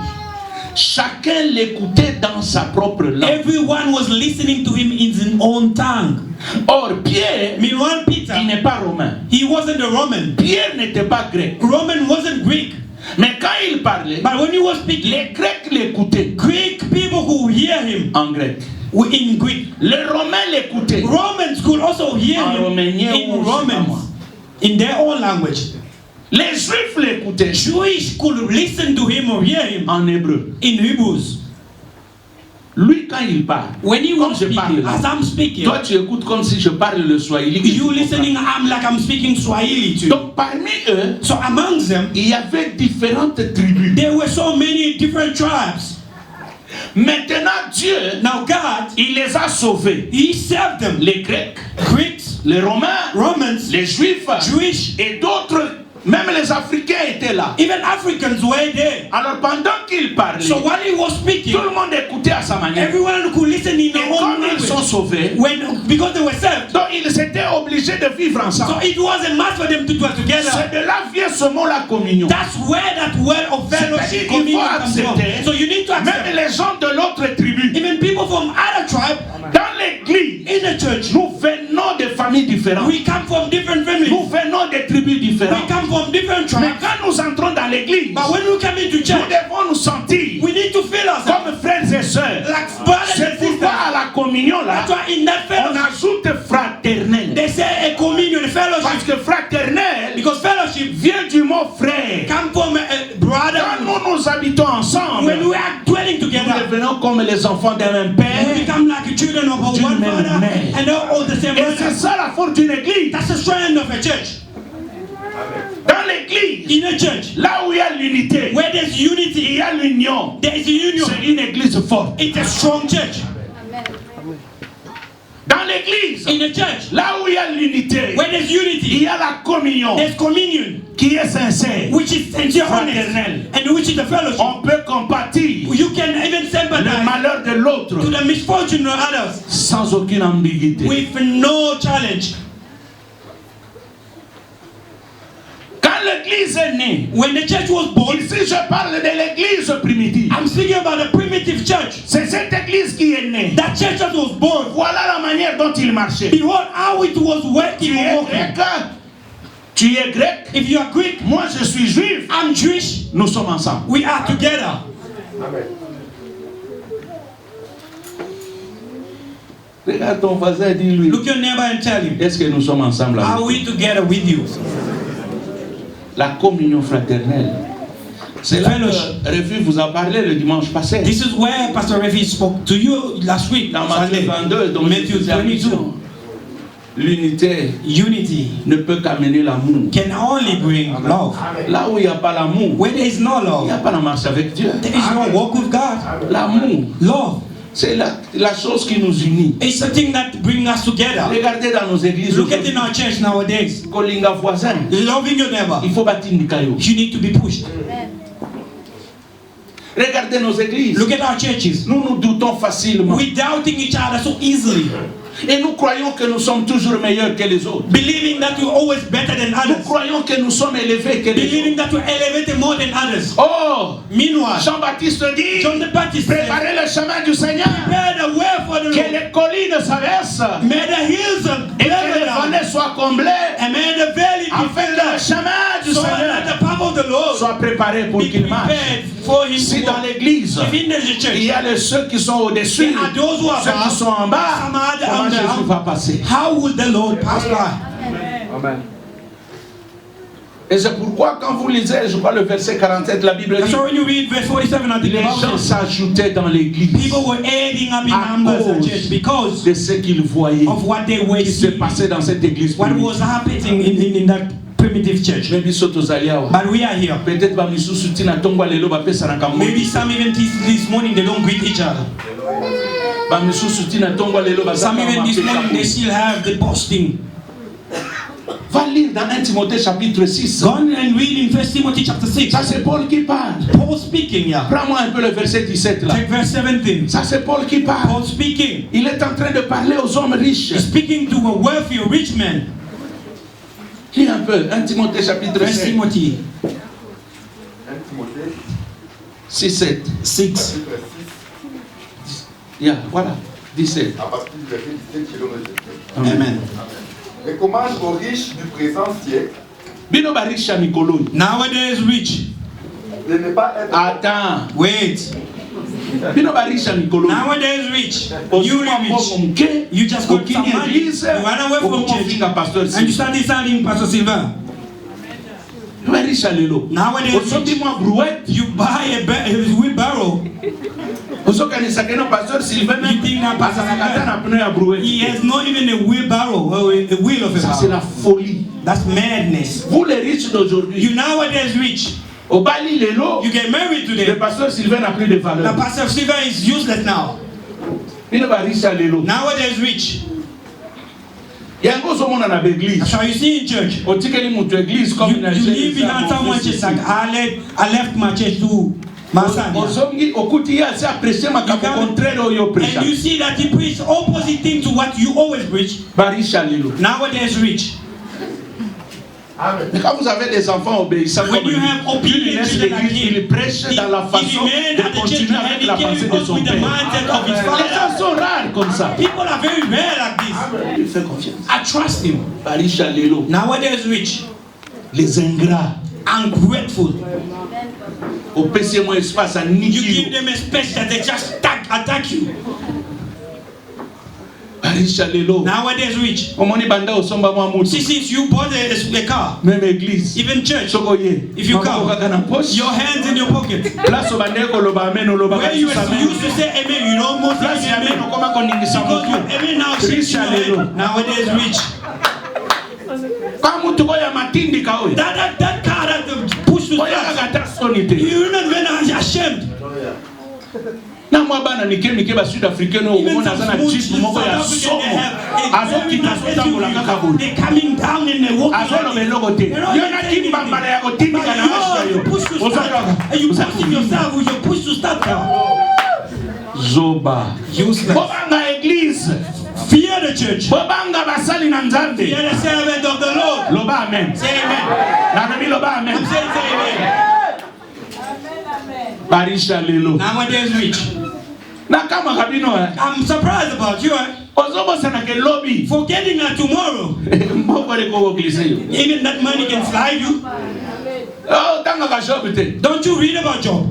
chacun l'écoutait dans sa propre langue. everyone was listening to him in his own tongue. Or, Pierre, Meanwhile, Peter, il n'est pas romain. he wasn't a Roman. Pierre n'était pas grec. Roman wasn't Greek. Mais quand il parlait, But when he was speaking, les Grecs l'écoutaient Greek people could hear him en grec. in Greek. Les Romains l'écoutaient Romans could also hear en him romagnien in ou Romans, in their own language. Les Juifs l'écoutaient Jewish could listen to him or hear him en hébreu. in Hebrews. Lui, quand il parle, When he comme was je parle speaking, là, as I'm speaking, toi tu écoutes comme si je parle le swahili. you listening, I'm like I'm speaking Swahili to you. Donc parmi eux, So among them, il y avait différentes tribus. there were so many different tribes. Maintenant Dieu, Now God, il les a sauvés. He saved them. Les Grecs, Greeks, les Romains, Romans, les Juifs, Jewish, et d'autres, même les Africains étaient là. even Africans were there. Alors pendant qu'il parlait, So while he was speaking, tout le monde écoutait à sa manière. everyone could listen in Et their own comme ils sont language. sauvés, Because they were saved. donc ils étaient obligés de vivre So ensemble. it wasn't much for them to dwell together. C'est de là vient ce mot la communion. That's where that word of C'est-à-dire fellowship, qu'il communion faut comes from. accepter, So you need to même accept. les gens de l'autre tribu, Even people from other tribe dans l'église, in the church, nous venons de familles différentes. we come from different families. Nous venons de tribus We différentes. come from different Mais tribes. quand nous entrons dans l'église, But when we come into nous church, devons nous sentir we need to feel ourselves comme frères et sœurs. like brothers C'est and pourquoi sisters. à la communion là, That's why in that on fellowship, ajoute fraternel. they say a communion, a Parce fellowship. que fraternel Because fellowship vient du mot frère. come from a Quand brother. nous habitons ensemble, When we are dwelling nous together, devenons comme les enfants d'un même we père. become like children of D'une one même father mère. and they're all the same Et c'est mother. ça la force d'une église. That's the strength of a church. Dans l'église, In a church, là où il y a l'unité, where there's il unity, y a l'union. there is a union. C'est une église forte. It's a strong church. Dans l'église, In a church, là où il y a l'unité, where there's il unity, y a la communion there's communion, qui est sincère. which is sincere, honest, Fraternel. and which is a fellowship. On peut compatir You can even le sympathize malheur de l'autre to the misfortune of others sans aucune ambiguïté. with no challenge. Quand l'église est née, When the church was born, ici je parle de l'église primitive. I'm speaking about the primitive church. C'est cette église qui est née. That church that was born. Voilà la manière dont il marchait. Behold how it was Tu working es or walking. grec, tu es grec, If you are Greek, moi je suis juif, I'm Jewish, nous sommes ensemble. we are together. Amen. Regarde ton voisin et dis-lui, Look your neighbor and tell him, est-ce que nous sommes ensemble avec are toi? we together with you? La communion fraternelle. C'est là Fellowship. que Réfu vous a parlé le dimanche passé. This is where Pastor Revi spoke to you last week. Dans Matthieu Sunday. 22, dont Matthew je faisais 22. allusion. L'unité Unity ne peut qu'amener l'amour. can only bring love. Là où il n'y a pas l'amour, Where there is no il n'y a love, pas la marche avec Dieu. there is no walk with God. L'amour Love C'est la chose qui nous unit. It's the thing that brings us together. Regardez dans nos églises. Look at in our church nowadays. Kolinga voisin. Loving your neighbor. Il faut bâtir Nikayo. You need to be pushed. Regardez nos églises. Look at our churches. Nous nous doutons facilement. We're doubting each other so easily. Et nous croyons que nous sommes toujours meilleurs que les autres. Believing that we're always better than Nous others. croyons que nous sommes élevés que les Believing autres. that we're elevated more than others. Oh, Meanwhile, Jean-Baptiste dit, John the Baptist said, préparez le chemin du Seigneur. prepare the way for the Que Lord. les collines s'abaissent May the hills et que level les down. vallées soient comblées And may the valley be afin filled que le up. chemin du So that Seigneur the path of the Lord soit préparé pour be qu'il marche. prepared for him Si to dans walk. l'église, If in the il church, y a ceux qui sont au-dessus, there are those who are ceux qui above, sont en bas, some are comment under. Jésus va passer? How will the Lord pass by? Amen. Et c'est pourquoi quand vous lisez, je crois le verset 47, la Bible That's dit, why when you read verse 47, I think les about gens it. s'ajoutaient dans l'église People were adding up in à numbers in cause church because de ce qu'ils voyaient of what they were qui se seeing, passait dans cette église. what was happening in that primitive church. Maybe so tozali awa. But we are here. Peut-être ba misusu tina tongwa lelo ba pesa na kambo. Maybe some even this morning they don't greet each other. Ba misusu tina tongwa lelo ba Some even this morning they still have the boasting. Va lire dans 1 Timothée chapitre 6. Go on and read in 1 Timothy chapter 6. Ça c'est Paul qui parle. Paul speaking, yeah. Prends-moi un peu le verset 17 là. Take verse 17. Ça c'est Paul qui parle. Paul speaking. Il est en train de parler aux hommes riches. He's speaking to a wealthy rich man. Lis un peu 1 Timothée chapitre 1 7. Timothy 1 Timothée, 6, 7. 6. chapitre 6, Yeah, voilà. 17. à partir du verset 17, je le rejette. Amen. Recommande aux riches du présent siècle Bino ba riche ya mikolo. Nowadays rich. de ne pas être Attends. Wait. Bino ba riche ya mikolo. Nowadays rich. You Ozuma rich. mbongo muke. You just got some Okini money. église. You run away from Okoma church. finga pasteur And you si. started selling Pastor Silva. Ba riche ya lelo. Nowadays Osobi rich. mwa brouette. You buy a wheelbarrow. Osokanisa keno pasteur Sylvain You think that Pastor Kata na Silva, pneu ya brouette. he has not even a wheelbarrow or a wheel of a Ça c'est la barrow. folie. That's madness. Vous les riches d'aujourd'hui, You nowadays rich. au Bali lelo, You get married le today. pasteur Sylvain n'a plus de Now valeur. Pastor Silva is useless now. Bino ba riche ya lelo. Nowadays rich. Yango ozomona na l'église. That's how you see in church. Otikeli mutu église comme You une leave behind someone church like I left my church to Masania. Ozongi okuti ye asi apprécier makambo contraire oyo prêcha. And you see that he preached opposite thing to what you always preach. Ba riche ya lelo. Nowadays rich. Amen. Mais quand vous avez des enfants obéissants When comme you lui, have il obedient laisse children like l'église, him, il prêche dans la façon remained de at the church continuer and avec he la carried pensée de on son with the père. mindset of his Les father. gens sont rares comme ça. People are very rare like this. Il fait confiance. I trust him. Ba riche ya lelo. Nowadays rich. Les ingrats. Ungrateful. Opesi mo espace à You give niki. them a space that they just attack you. Ba riche ya lelo. Nowadays rich. Omoni banda osomba mwa mutu. Since you bought a car, Même église. even church, Soko ye. if you Mako come, kaka na poche. your hands in your pocket. Place obande koloba amen oloba Where you kasusa amen. used to say amen, you don't most Place ya amen amen. okoma koningisa Because you mutu. amen now shakes your head. Nowadays rich. Kwa mutu koya matindika oyo. That car that push to Koya start. kaka ta soni te. You're not even ashamed. Na mwa bana mike mike ba sud africain no Even omona some zana smooth jeep moko ya South somo. African, they have a very Azokita nice kotambola kaka boye. They're coming down and they're walking. Azolo beloko te. They're not Yo even na saying kimba anything. mbala ya kotindika na But mashika you yo. push to Ozoka. start. And you pushing yourself with your push to start car. Zoba. Useless. Bobanga église. Fear the church. Bobanga basali na nzambe. Fear the servant of the Lord. Loba amen. Say amen. Na nabi loba amen. I'm saying say amen. Barisha lelo. Nowadays rich. Na kama kabino I'm surprised about you. ozobo sana ke lobby. Forgetting that tomorrow, Mboko le ko glisse yo. even that money can slide you. Oh tanga ka shop te. Don't you read about Job?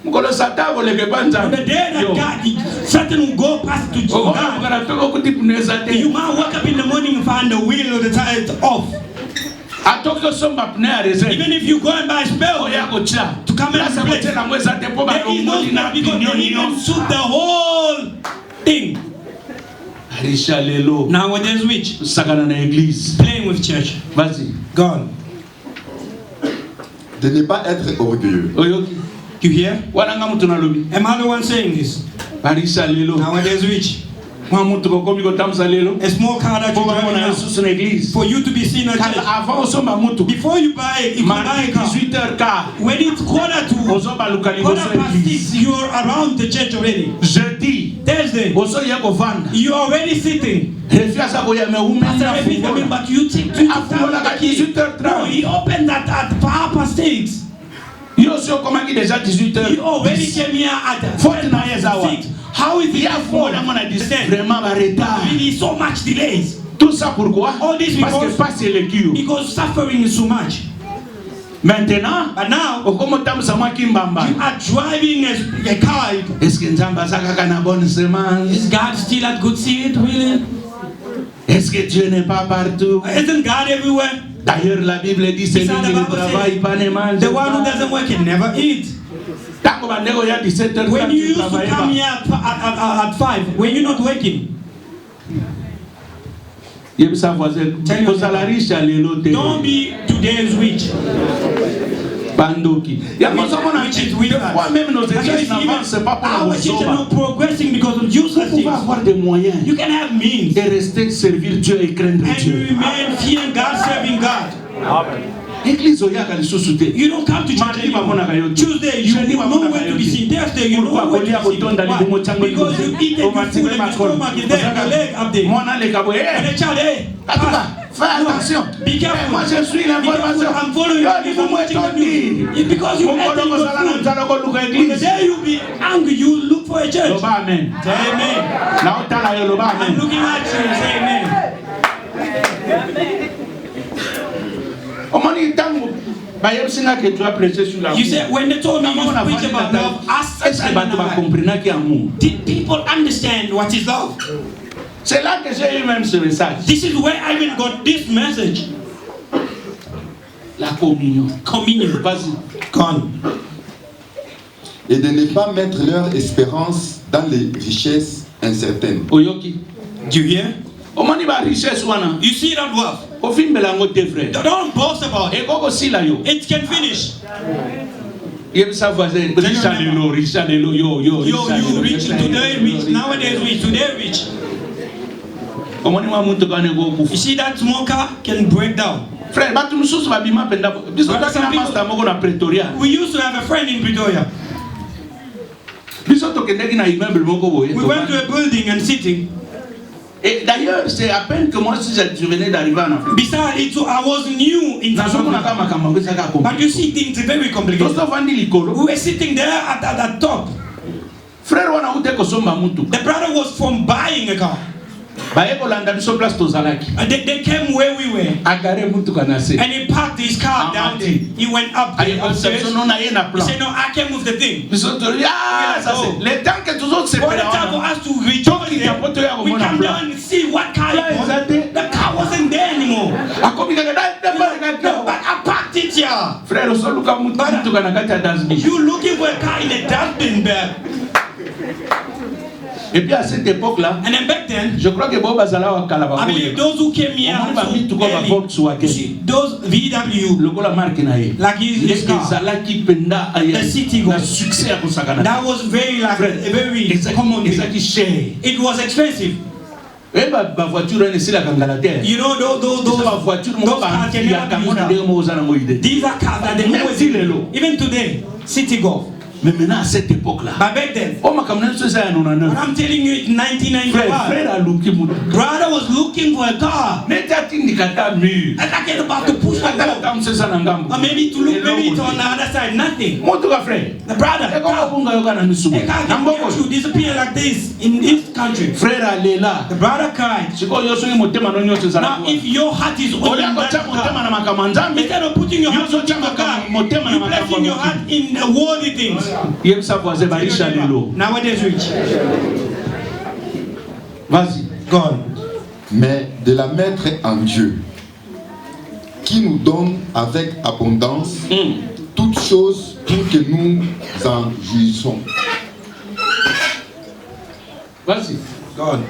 Mukolo satabo le ke banza. The day that God, Satan will go past to Oh, God. kana toko kuti pneza te. You might wake up in the morning and find the wheel of the tire off. Atoko somba pnea reserve. Even if you go and buy a spell Oya kocha. to come and Lasa replace, kocha na mweza te po ba there is no longoli na spell because opinion they even yo. suit the whole thing. Barisha lelo. Nowadays rich, Sakana na église. playing with church. Vas-y. God, De ne pas être orgueilleux. Oyoki. you hear? Wana nga mtu na lobby. Am I the one saying this? Barisha lelo. Nowadays rich. Mwa mutu kokomi kotamsa lelo. A small car that you Pour drive qu'on a now, sous une église. for you to be seen at Car church. avant osomba mutu. Before you buy it, if you buy Mardi a car, 18h15. when it's quarter Ozoba lukali boso past église. 6, you're around the church already. Jeudi. Thursday, Oso yako vanda. you're already sitting. Refiasa koya me Pastor umenya Repeat, I mean, fungola. but you take 2 Afungola ka 18h30. No, he opened that at 6. Yo sio koma ki déjà 18h. He already came here at 6. How is it Ya fungola mona dit vraiment ba retard. really so much delays? Tout ça pourquoi? All this Parce que because- pas c'est le cul. Because suffering is so much. Maintenant, But now, okomo tamsa mwa kimbamba. you are driving a car. Est-ce que nzamba saka kana bonne semence? Is God still at good seed, really? Est-ce que Dieu n'est pas partout? Isn't God everywhere? D'ailleurs, la Bible dit celui Ça, qui the ne Bible travaille says, pas ne mange The one who pas. doesn't work can never eat. Tango bandeko ya 17h When you used to travaille come pas. here at 5, when you're not working, Yebisa voisin, Tell your kozala riche à lelo te. don't be today's rich. Bandoki. Ya Which mozomona is with us. fois même nos Actually, églises even n'avancent pas pour la our church are bozoba. not progressing because of Vous useless pouvez things. avoir des moyens You can have means et rester servir Dieu et craindre and you Dieu. remain fearing God, serving God. Église oyaka lisusu te. You don't come to church Mardi bamonaka yo anymore. te. Tuesday, you Jeudi know bamonaka where yo to be te. seen. Thursday, you know Pourquoi where to kolia be seen. kotonda libumo Why? chango Because you eat and you food and your stomach is there, your leg up there. Mwana leka boye. And the child, hey, En tout cas, fais attention. be careful. Moi je suis Be careful. l'information. I'm following Yo you. libumo I'm watching the etondi. news. It's because you Mon ate kodo good kozala na food. nzala koluka On the église. day you be angry, you look for a church. Loba amen. Say amen. Na otala yo loba I'm amen. looking at you. Say amen. Omoni tango bayebisinga que tu as prêché sur l'amour. You said when they told me you preach about love, ask Est-ce que bato ba comprendre ki amour? did people understand what is love? C'est là que j'ai eu même ce message. This is where I even got this message. La communion. Communion. Vas-y. Gone. Et de ne pas mettre leur espérance dans les richesses incertaines. Oyoki. Do you hear? Omoni ba richesse wana. You see that love? Ofimbela ngo te frère. Don't boast about it. E koko sila yo. It can finish. Yebisa voisin. Richard lelo yo. Yo, you rich today, rich nowadays, rich today, rich. Omoni mwa muntu kane go You kufu. see that small car can break down. Frère, batu mususu babima penda. Biso Brother, taka na some people- master moko na Pretoria. We used to have a friend in Pretoria. Biso tokendeki na immeuble moko boye. We went to a building and sitting. Et d'ailleurs, c'est à peine que moi si je venais d'arriver en Afrique. Besides, I was new in South Nazomona Africa. kama kama ngeza ka komplika. But you see, things are very complicated. Tosto vandi likolo. We were sitting there at the top. Frère wana ute kosomba mutu. The brother was from buying a car. Baye kolanda biso place tozalaki. They came where we were. Agare mutu kana se. And he parked his car down there. He went up Aye there upstairs. conception na ye na He plan. said, no, I came with the thing. Biso to ah ça c'est le temps que tous autres se For the time for perdent. us to rejoice Toki ya poto ya there, we komona come plan. down and see what car Plan it was. exacte. The car wasn't there anymore. Akomi kaka No, but I parked it here. Frère osoluka mutu kana kati ya dustbin. You looking for a car in a dustbin bag. Et puis à cette époque-là, And then back then, je crois que Bob Bazala wa kalaba. I believe those who came here On va so vite quoi va early, Volkswagen. you see, those VW, Le la marque na ye. like his car, Ezalaki penda The city na goes. succès ya kosakana. that was very like a very common thing. Ezaki cher. It was expensive. Eh ba voiture ene sila kangalatere. You know those Ba voiture mo those ba cars can ya never be kamona used ndenge mo zana mo ide. These are cars that they Même always si lelo. even today, City Golf. Mais maintenant à cette époque-là, But back then, oh ma kamna so ça ya but 99. I'm telling you, it's 1995. Frère a luki mutu. Brother was looking for a car. Neta tindi kata mur. And I get about to push the Ata wall. tam se sana ngambo. Or maybe to look, maybe to on the other side, nothing. Moto ka frère. The brother, E ko bunga yo kana misubu. a car can get you disappear like this in this country. Frère alela. The brother cried. Siko yo so motema no nyoso zala. Now, if your heart is only in Olia ko that cha motema car, na makambo nzambe. instead of putting your heart Yo in so the cha car, motema na you're makambo. placing your heart in the worldly things. Yebisa voisin barisha lelo. Nowadays, rich. Vas-y. God. Mais de la mettre en Dieu, qui nous donne avec abondance toutes choses pour que nous en jouissons. Vas-y. God.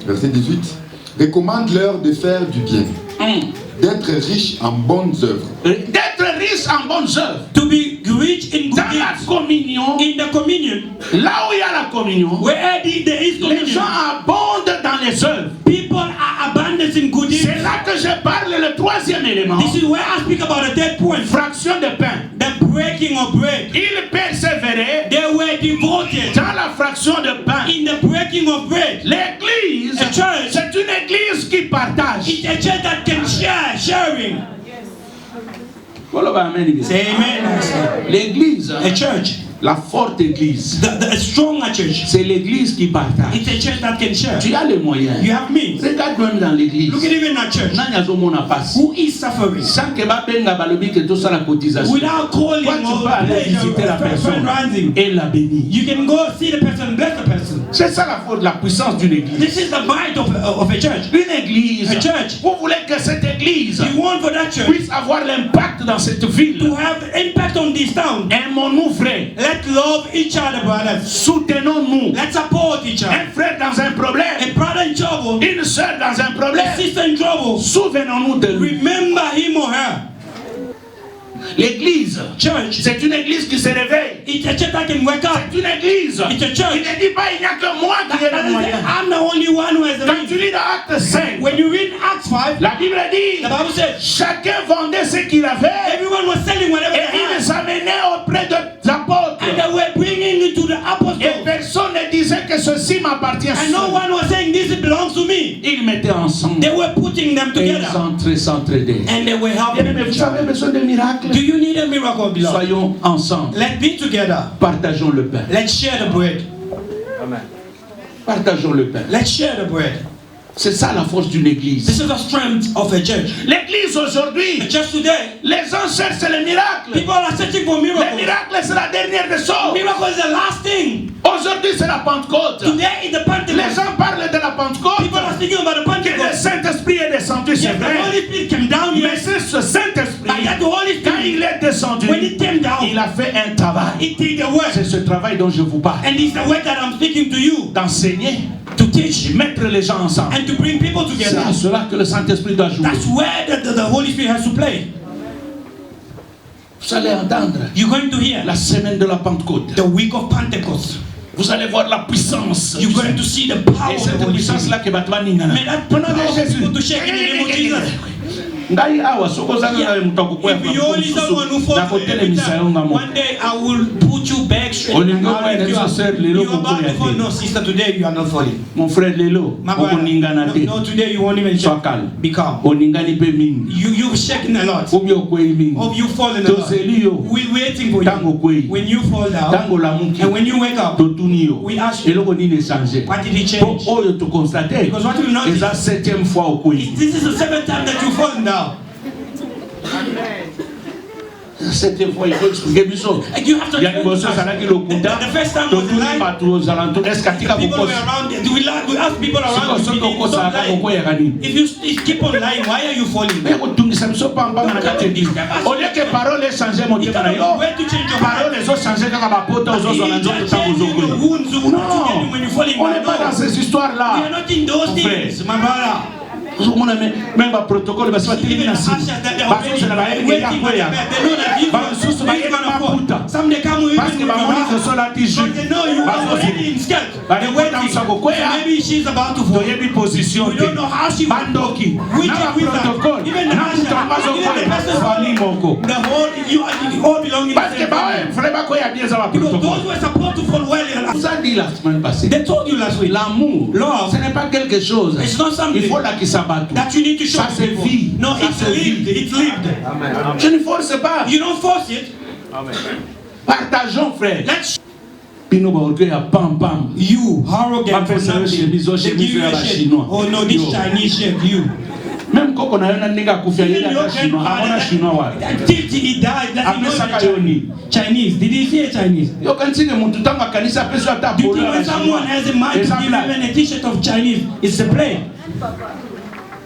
Verset 18. Recommande-leur de faire du bien, d'être riches en bonnes œuvres, D'être riche en bonnes œuvres. To be rich in good Dans la deeds. communion, communion, in the communion, là où il y a la communion, where there is les communion, gens abondent dans les œuvres. people are abundant in good deeds. C'est là que je parle le troisième élément. This is where I speak about the third point. Fraction de pain. The breaking of bread. Ils persévéraient They were devoted dans la fraction de pain. in the breaking of bread. L'église, A church. c'est une église qui partage. It's a church that can share, sharing. Say Amen. L'église, A church, la forte église, a stronger church. c'est l'église qui partage. It's a church that can share. Tu as les moyens. You have means. Regarde même dans l'église. Look at even that church. Who is suffering? Sans que Babenga balobi que tout ça la cotisation. Without calling Toi, tu or peux aller visiter la personne fundraising. et la bénir. You can go see the person, bless the person. C'est ça la force, la puissance d'une église. This is the might of a church. Une église. A church. Vous voulez que cette église You want for that church puisse avoir l'impact dans cette ville. to have impact on this town. Aimons-nous, frère. Let's love each other, brothers. Soutenons-nous. Let's support each other. Un frère dans un problème, A brother in trouble, une soeur dans un problème, a sister in trouble, souvenons-nous de lui. remember him or her. L'église, Church, c'est une église qui se réveille. it's a church that can wake up. C'est une église It's a qui church. ne dit pas il n'y a que moi qui ai le moyen. I'm the only one who has the Quand tu means. lis dans Acte 5, When you read Acts 5, la Bible dit the Bible says chacun vendait ce qu'il avait everyone was selling whatever et they il had, les amenait auprès des apôtres. and they were bringing it to the Et apostles. personne ne disait que ceci m'appartient. And no one was saying this belongs to me. Ils mettaient ensemble They were putting them et ils together, s'entraidaient. and they were helping Bien-aimés, vous each other. avez besoin de miracles. Do you need a miracle, beloved? Soyons ensemble. Let's be together. Partageons le pain. Let's share the bread. Partageons le pain. Let's share the bread. C'est ça la force d'une église. This is the strength of a church. L'église aujourd'hui, Just today, les gens cherchent les miracles. people are searching for Les miracles. miracles, c'est la dernière des choses. Miracle is the last thing. Aujourd'hui, c'est la Pentecôte. Today is the Les Pentecost. gens parlent de la Pentecôte. People are speaking about the Que le Pentecost. Saint-Esprit est descendu, c'est Yes, the vrai. Holy Spirit came down here. Mais c'est ce Saint-Esprit, But yet the Holy quand Spirit, il est descendu, when it came down, il a fait un travail. it did the work. C'est ce travail dont je vous parle. And it's the work that I'm speaking to you. D'enseigner, To teach mettre les gens ensemble. and to bring people C'est together. à cela que le Saint-Esprit doit jouer. That's where the Holy Spirit has to play. Vous allez entendre You're going to hear la semaine de la Pentecôte. the week of Pentecost. Vous allez voir la puissance. You're going to see the power Et of the cette Holy puissance-là Spirit. que Batman Ningana. May that Pendant power que Jésus. people to shake in the name of Jesus. Ngai awa soko zanga na mutako kwa If you only someone who falls kote le every misayo time, ngamo. one day I will put you back straight. Olingo I'll kwa lift you ndeso up. ser lelo You're about to kukuya fall. te. No, sister, today you are not falling. Mon frère lelo My brother, okuningana te. no, today you won't even Sois shake. calme. Be calm. Oningani pe mingi. You've shaken a lot. Obi okwei mingi. Of you falling a lot. Tozeli yo. We're waiting for Tango you. kwei. When you fall down, Tango lamuki. and when you wake up, Totuni yo. we ask you, Eloko nini changer. what did he Po change? oyo to constate. Because what we notice, Eza 7e fois okwei. this is the 7th time that you've fallen down. 7e fois il faut expliquer biso. And you have to Ya liboso salaki lokuta. The first time was Totuni lying. bato aux alentours. Est-ce katika People were kokosi. around. We ask people around. Siko If soko you kosa stop aka lying, kokoya kanini. if you keep on lying, why are you falling? Mais kotungisa biso pambanga na kati ndi. Au lieu que parole echange motema na yo. Where to change your Parole mind? ezochange kaka bapota ozozwa na nzoto ntango Changing your ozokwela. wounds will not change you when you fall in. On n'est pas dans No. ces We are histoires-là. not in those things, my brother. ozomona même baprotocole basi batelemi Even na the nsima ushers that they are bazozela bayebiki waiting ya for the kweya bed, they know that you basusu bayeli maputa some they come with parce que bamoni kosolati ju but they know you are already in skirt. They're waiting. bakotamisa kokweya Maybe she's about to fall. toyebi position We don't know how she will bandoki Which na with her, baprotocole even the na usher, mutu ambazo even the person fali moko The whole you all belong in the parce que same family. fale bakweya bien za Because those baprotocole who are supposed to fall well in vous a dit la semaine passée they told you last week. l'amour Love. ce n'est pas quelque chose It's not something il faut lakisa bato that you need to show ça se people. vit No, ça it's se lived. vit It's lived. je ne force pas You don't force it. partageons frère Let's bino baorgueil ya pam pam you arrogant for Bapesa yo nothing. chemise, They give you ya a ba shake. Chinois. Oh no, this Yo. Chinese shake you. même koko na yo na ndenge akufia Even yeli your ata chinois amona chinois wapi until he died, that he knows apesaka the yo nini Chinese. Did he say Chinese? yokantinge mutu ntango akanisi apeso ata Do you bolo think ya when someone has a mind to eza give blague even a t-shirt of Chinese, it's a play?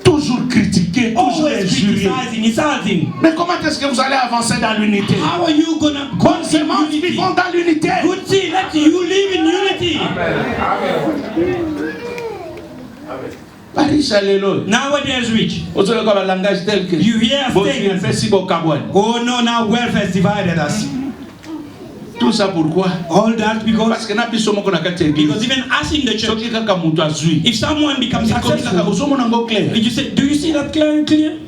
toujours critiquer toujours Always injurier criticizing, insulting. mais comment est-ce que vous allez avancer dans l'unité How are you gonna go bonne in semence unity? vivons dans l'unité Good see, let you live in unity. barisha lelo Nowadays rich. ozoleka balangage tel que You hear bosi statements. epesi bokabwani Oh no, now wealth has divided us. Tout ça pourquoi? All that Parce que because even us in the church, if someone becomes successful, did you say, do you see that clear? Even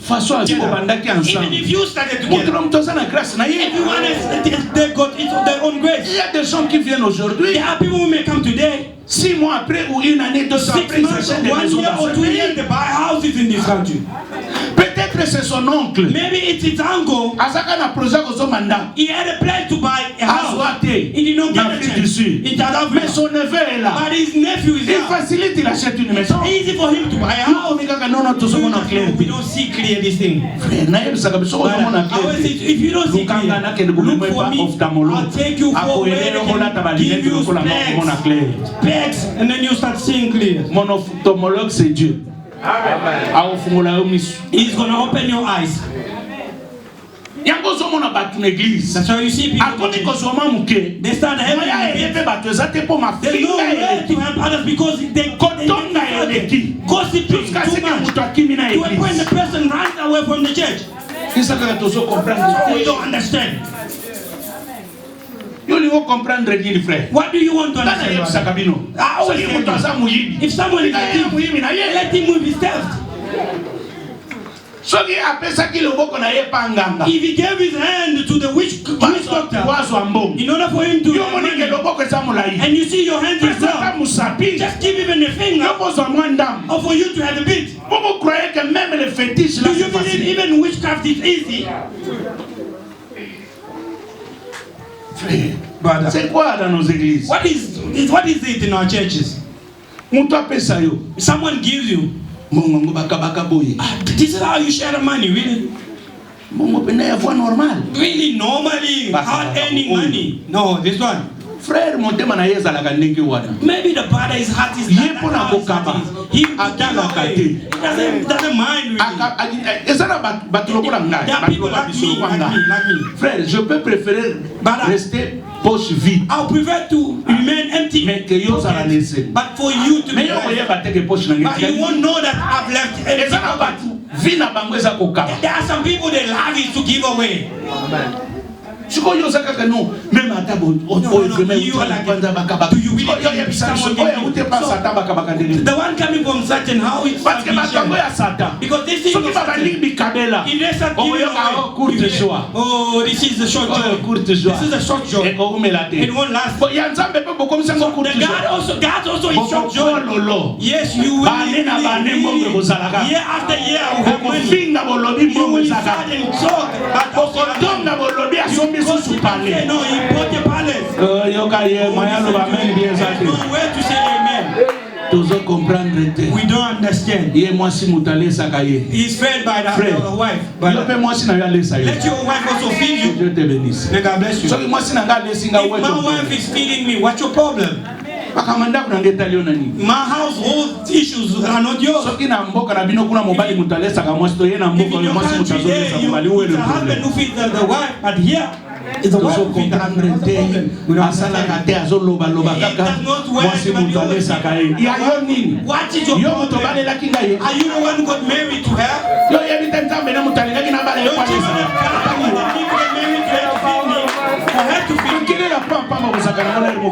if you started together, everyone else, they got their own grace. There are people who may come today, 6 mois après ou une année, 2 ans 6 après, months, 1 year or 2 years, they buy houses in this country. Peut-être c'est son oncle. Maybe it's his uncle. He had a plan to buy a house. He did not get a chance. Mais son neveu est là. But his nephew is Il there. facilite, il achète une maison. It's easy for him to buy a house. We don't see clear this thing. But I always say, if you don't see clear, look for me. I'll take you for where they can give you specs, and then you start seeing clear. Mon ophtalmologue, c'est Dieu. He's going to open your eyes. That's why you see people. They start helping you. There's no way to help others because they gossiping too much. To a point the person runs away from the church. We don't understand. What do you want to understand? I always say, if someone is a thief, let him move his theft. If he gave his hand to the witch doctor in order for him to get money, and you see your hand is down, just give him a finger, or for you to have a bit. Do you believe even witchcraft is easy? C'est quoi dans nos églises? What is it in our churches? Someone gives you. This is how you share the money, really? Really, normally, hard earning money. No, this one. Frère, maybe the brother is heart is not he doesn't mind really. Frère, je peux préférer rester poche vide. I prefer to remain empty. But for you to be but you won't know that I've left empty. There are some people they love it to give away. The one coming from Satan, how it's because this is oh, this is a short joke. This is a short joke. It won't last. God also is short joke. Yes, you will. Year after year, you will start and talk. But no, he bought the palace. Where to say amen? We don't understand. He's fed by the wife. Let your wife also feed you. May God bless you. If my wife is feeding me, what's your problem? My household issues are not yours. If in your country there, it's a husband who feeds the wife, but here it's the wife who feeds the problem. What is your problem? Are you the one who got married to her? Don't you get married to her to feed me? For her to feed me?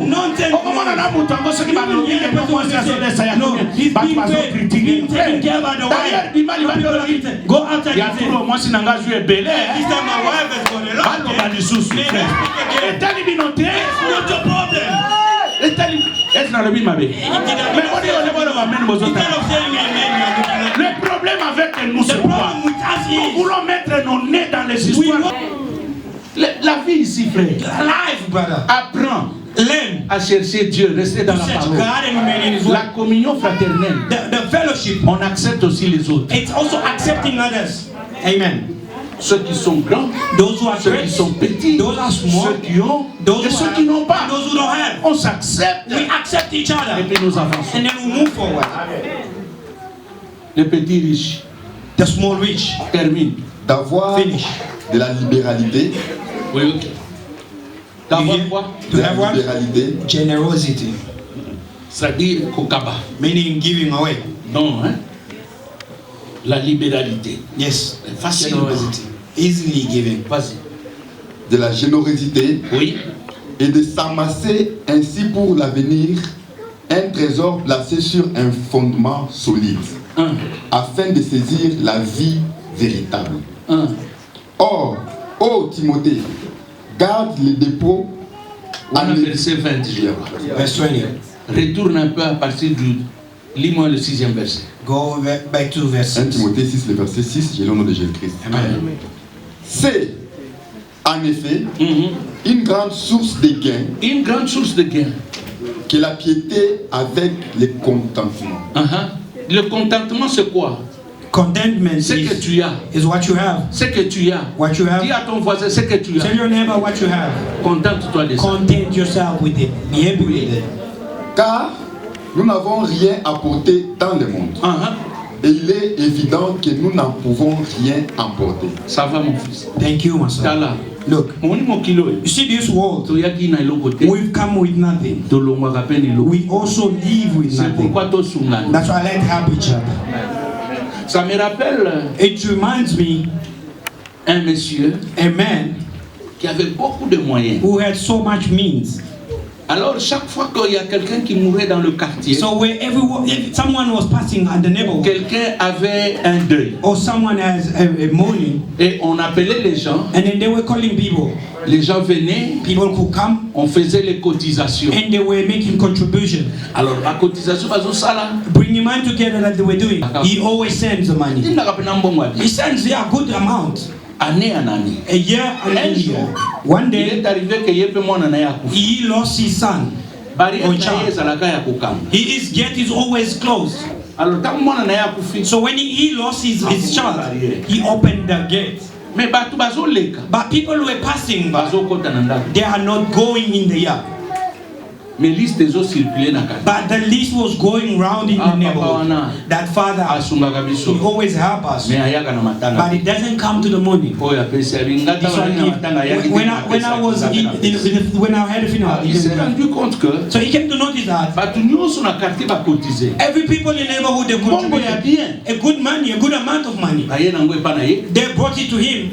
Nonsense. No, he's being taken care by the wife. Go outside and say, this time my wife has got a lot. It's not your problem. Le problème avec nous, c'est quoi? Nous voulons mettre nos nez dans les histoires. La vie ici, frère. Life, brother. Apprends. Learn à chercher Dieu, rester dans la parole. La communion fraternelle. The fellowship. On accepte aussi les autres. It's also accepting others. Amen. Ceux qui sont grands, those who are ceux qui sont petits, those are small, ceux qui ont, those et ceux qui n'ont pas. Those who don't have. On s'accepte. We accept each other. Et puis nous avançons. And then we move forward. Les petits riches. The small rich. Termine. D'avoir de la libéralité. Oui, ok. D'avoir quoi? De la libéralité. Generosity. C'est-à-dire kokaba. Meaning giving away. Non, hein? La libéralité. Yes. Facile. Easily giving. Vas-y. De la générosité. Oui. et de s'amasser ainsi pour l'avenir un trésor placé sur un fondement solide, afin de saisir la vie véritable. Or, ô Timothée, garde les dépôts. Verset 20. Verse 20. Retourne un peu à partir du... Lis-moi le 6e verset. Go back to verse 1 Timothée 6, le verset 6, j'ai le nom de Jésus-Christ. C'est, en effet, une grande source de gain. Une grande source de gain. Que la piété avec le contentement. Le contentement, c'est quoi? Contentment c'est que tu as. Is what you have. C'est que tu as. What you have. Dis à ton voisin, c'est que tu as. Tell your neighbor what you have. Contente-toi de ça. Content yourself with it. Be happy with it. Car nous n'avons rien apporté dans le monde. Et il est évident que nous n'en pouvons rien emporter. Ça va, mon fils. Thank you, my son. Look, you see this world, we've come with nothing. We also live with nothing. That's why I like to help each other. Ça me rappelle, it reminds me, un monsieur, a man, qui avait beaucoup de moyens, who had so much means. Alors chaque fois qu'il y a quelqu'un qui mourait dans le quartier, so where if someone was passing at the neighborhood, quelqu'un avait un deuil, or someone has a mourning, et on appelait les gens, and then they were calling people. Les gens venaient, people could come, on faisait les cotisations, and they were making contribution. Alors la cotisation, bringing money together that they were doing, he always sends the money. He sends a good amount. Année en année. A year and a year. One day, il est arrivé que he lost his son. His gate is always closed. So when he lost his child, he opened the gate. But people who were passing by, they are not going in the yard. But the list was going round in the neighborhood. That father, he always help us, but it doesn't come to the money. When I had a funeral, so he came to notice that every people in the neighborhood, they contributed a good money, a good amount of money. They brought it to him.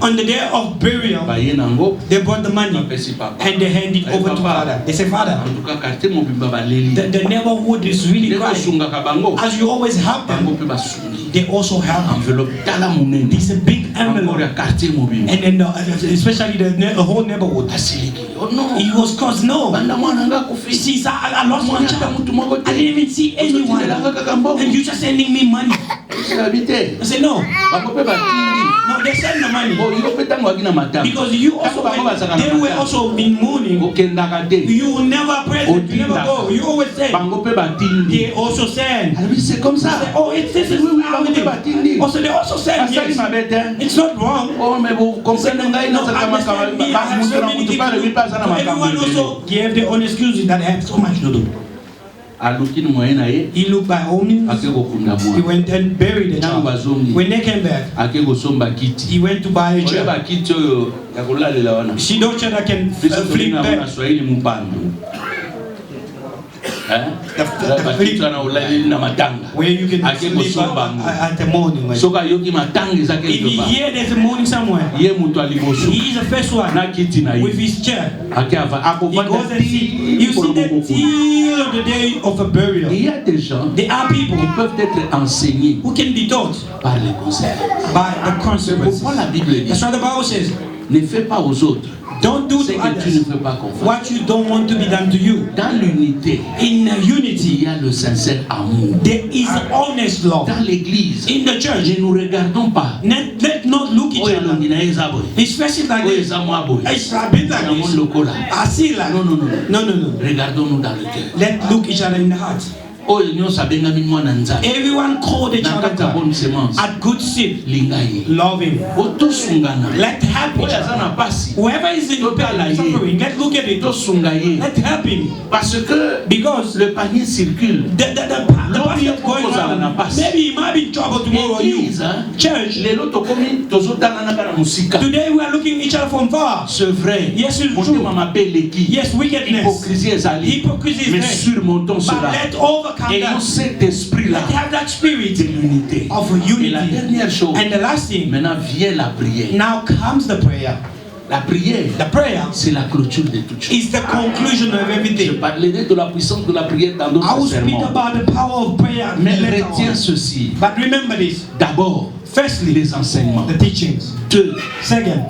On the day of burial, they brought the money and they handed it over to Father. They say, Father, the neighborhood is really crying. As you always help them, they also help envelope. It's a big envelope. And then especially the whole neighborhood. It was cause no. See, I lost my child. I didn't even see anyone. And you just sending me money. I said, no. No, they send the money. Because you also, they were also in mourning. You will never present, you never go. You always say. They also send. Say, oh, this is how it is. Also, they also send. Yes. It's not wrong. Everyone also gave their own excuses that have so much to do. He looked by all means. He went and buried the child. When they came back, he went to buy a chair. She don't chair that can flip back. Where you can sleep at the morning. If you hear there's a morning somewhere, he is the first one with his chair. He goes and see. You see that till of the day of a burial. There are people who can be taught by the consequences. That's what the Bible says. Ne fais pas aux autres. Don't do to others what you don't want to be done to you. Dans l'unité, in unity, il y a le sincère amour. There is honest love. Dans l'église, in the church, ne nous regardons pas. Let's not look each other. Especially like this. It's a bit like this. I see like. No. Regardons-nous dans le cœur. Let's look each other in the heart. Everyone called each other at good seed. Love him. Let's help each other. Whoever is in pain, suffering, let's look at it. Let's help him. Because le panier circule. The basket going around. Maybe he might be in trouble tomorrow. Church. Today we are looking at each other from far. C'est vrai. Yes, it's true. Yes, wickedness. Hypocrisy is there. But let's overcome. Et dans cet esprit-là, de l'unité. Of unity. Et la dernière chose, and the last thing, maintenant vient la prière. Now comes the prayer. La prière, the prayer, c'est la clôture de toutes choses. is the conclusion of Je everything. parlerai de la puissance de la prière dans I d'autres will speak sermons. about the power of prayer. Mais later retiens on. ceci. But remember this. D'abord, Firstly, les enseignements. the teachings. 2. Second,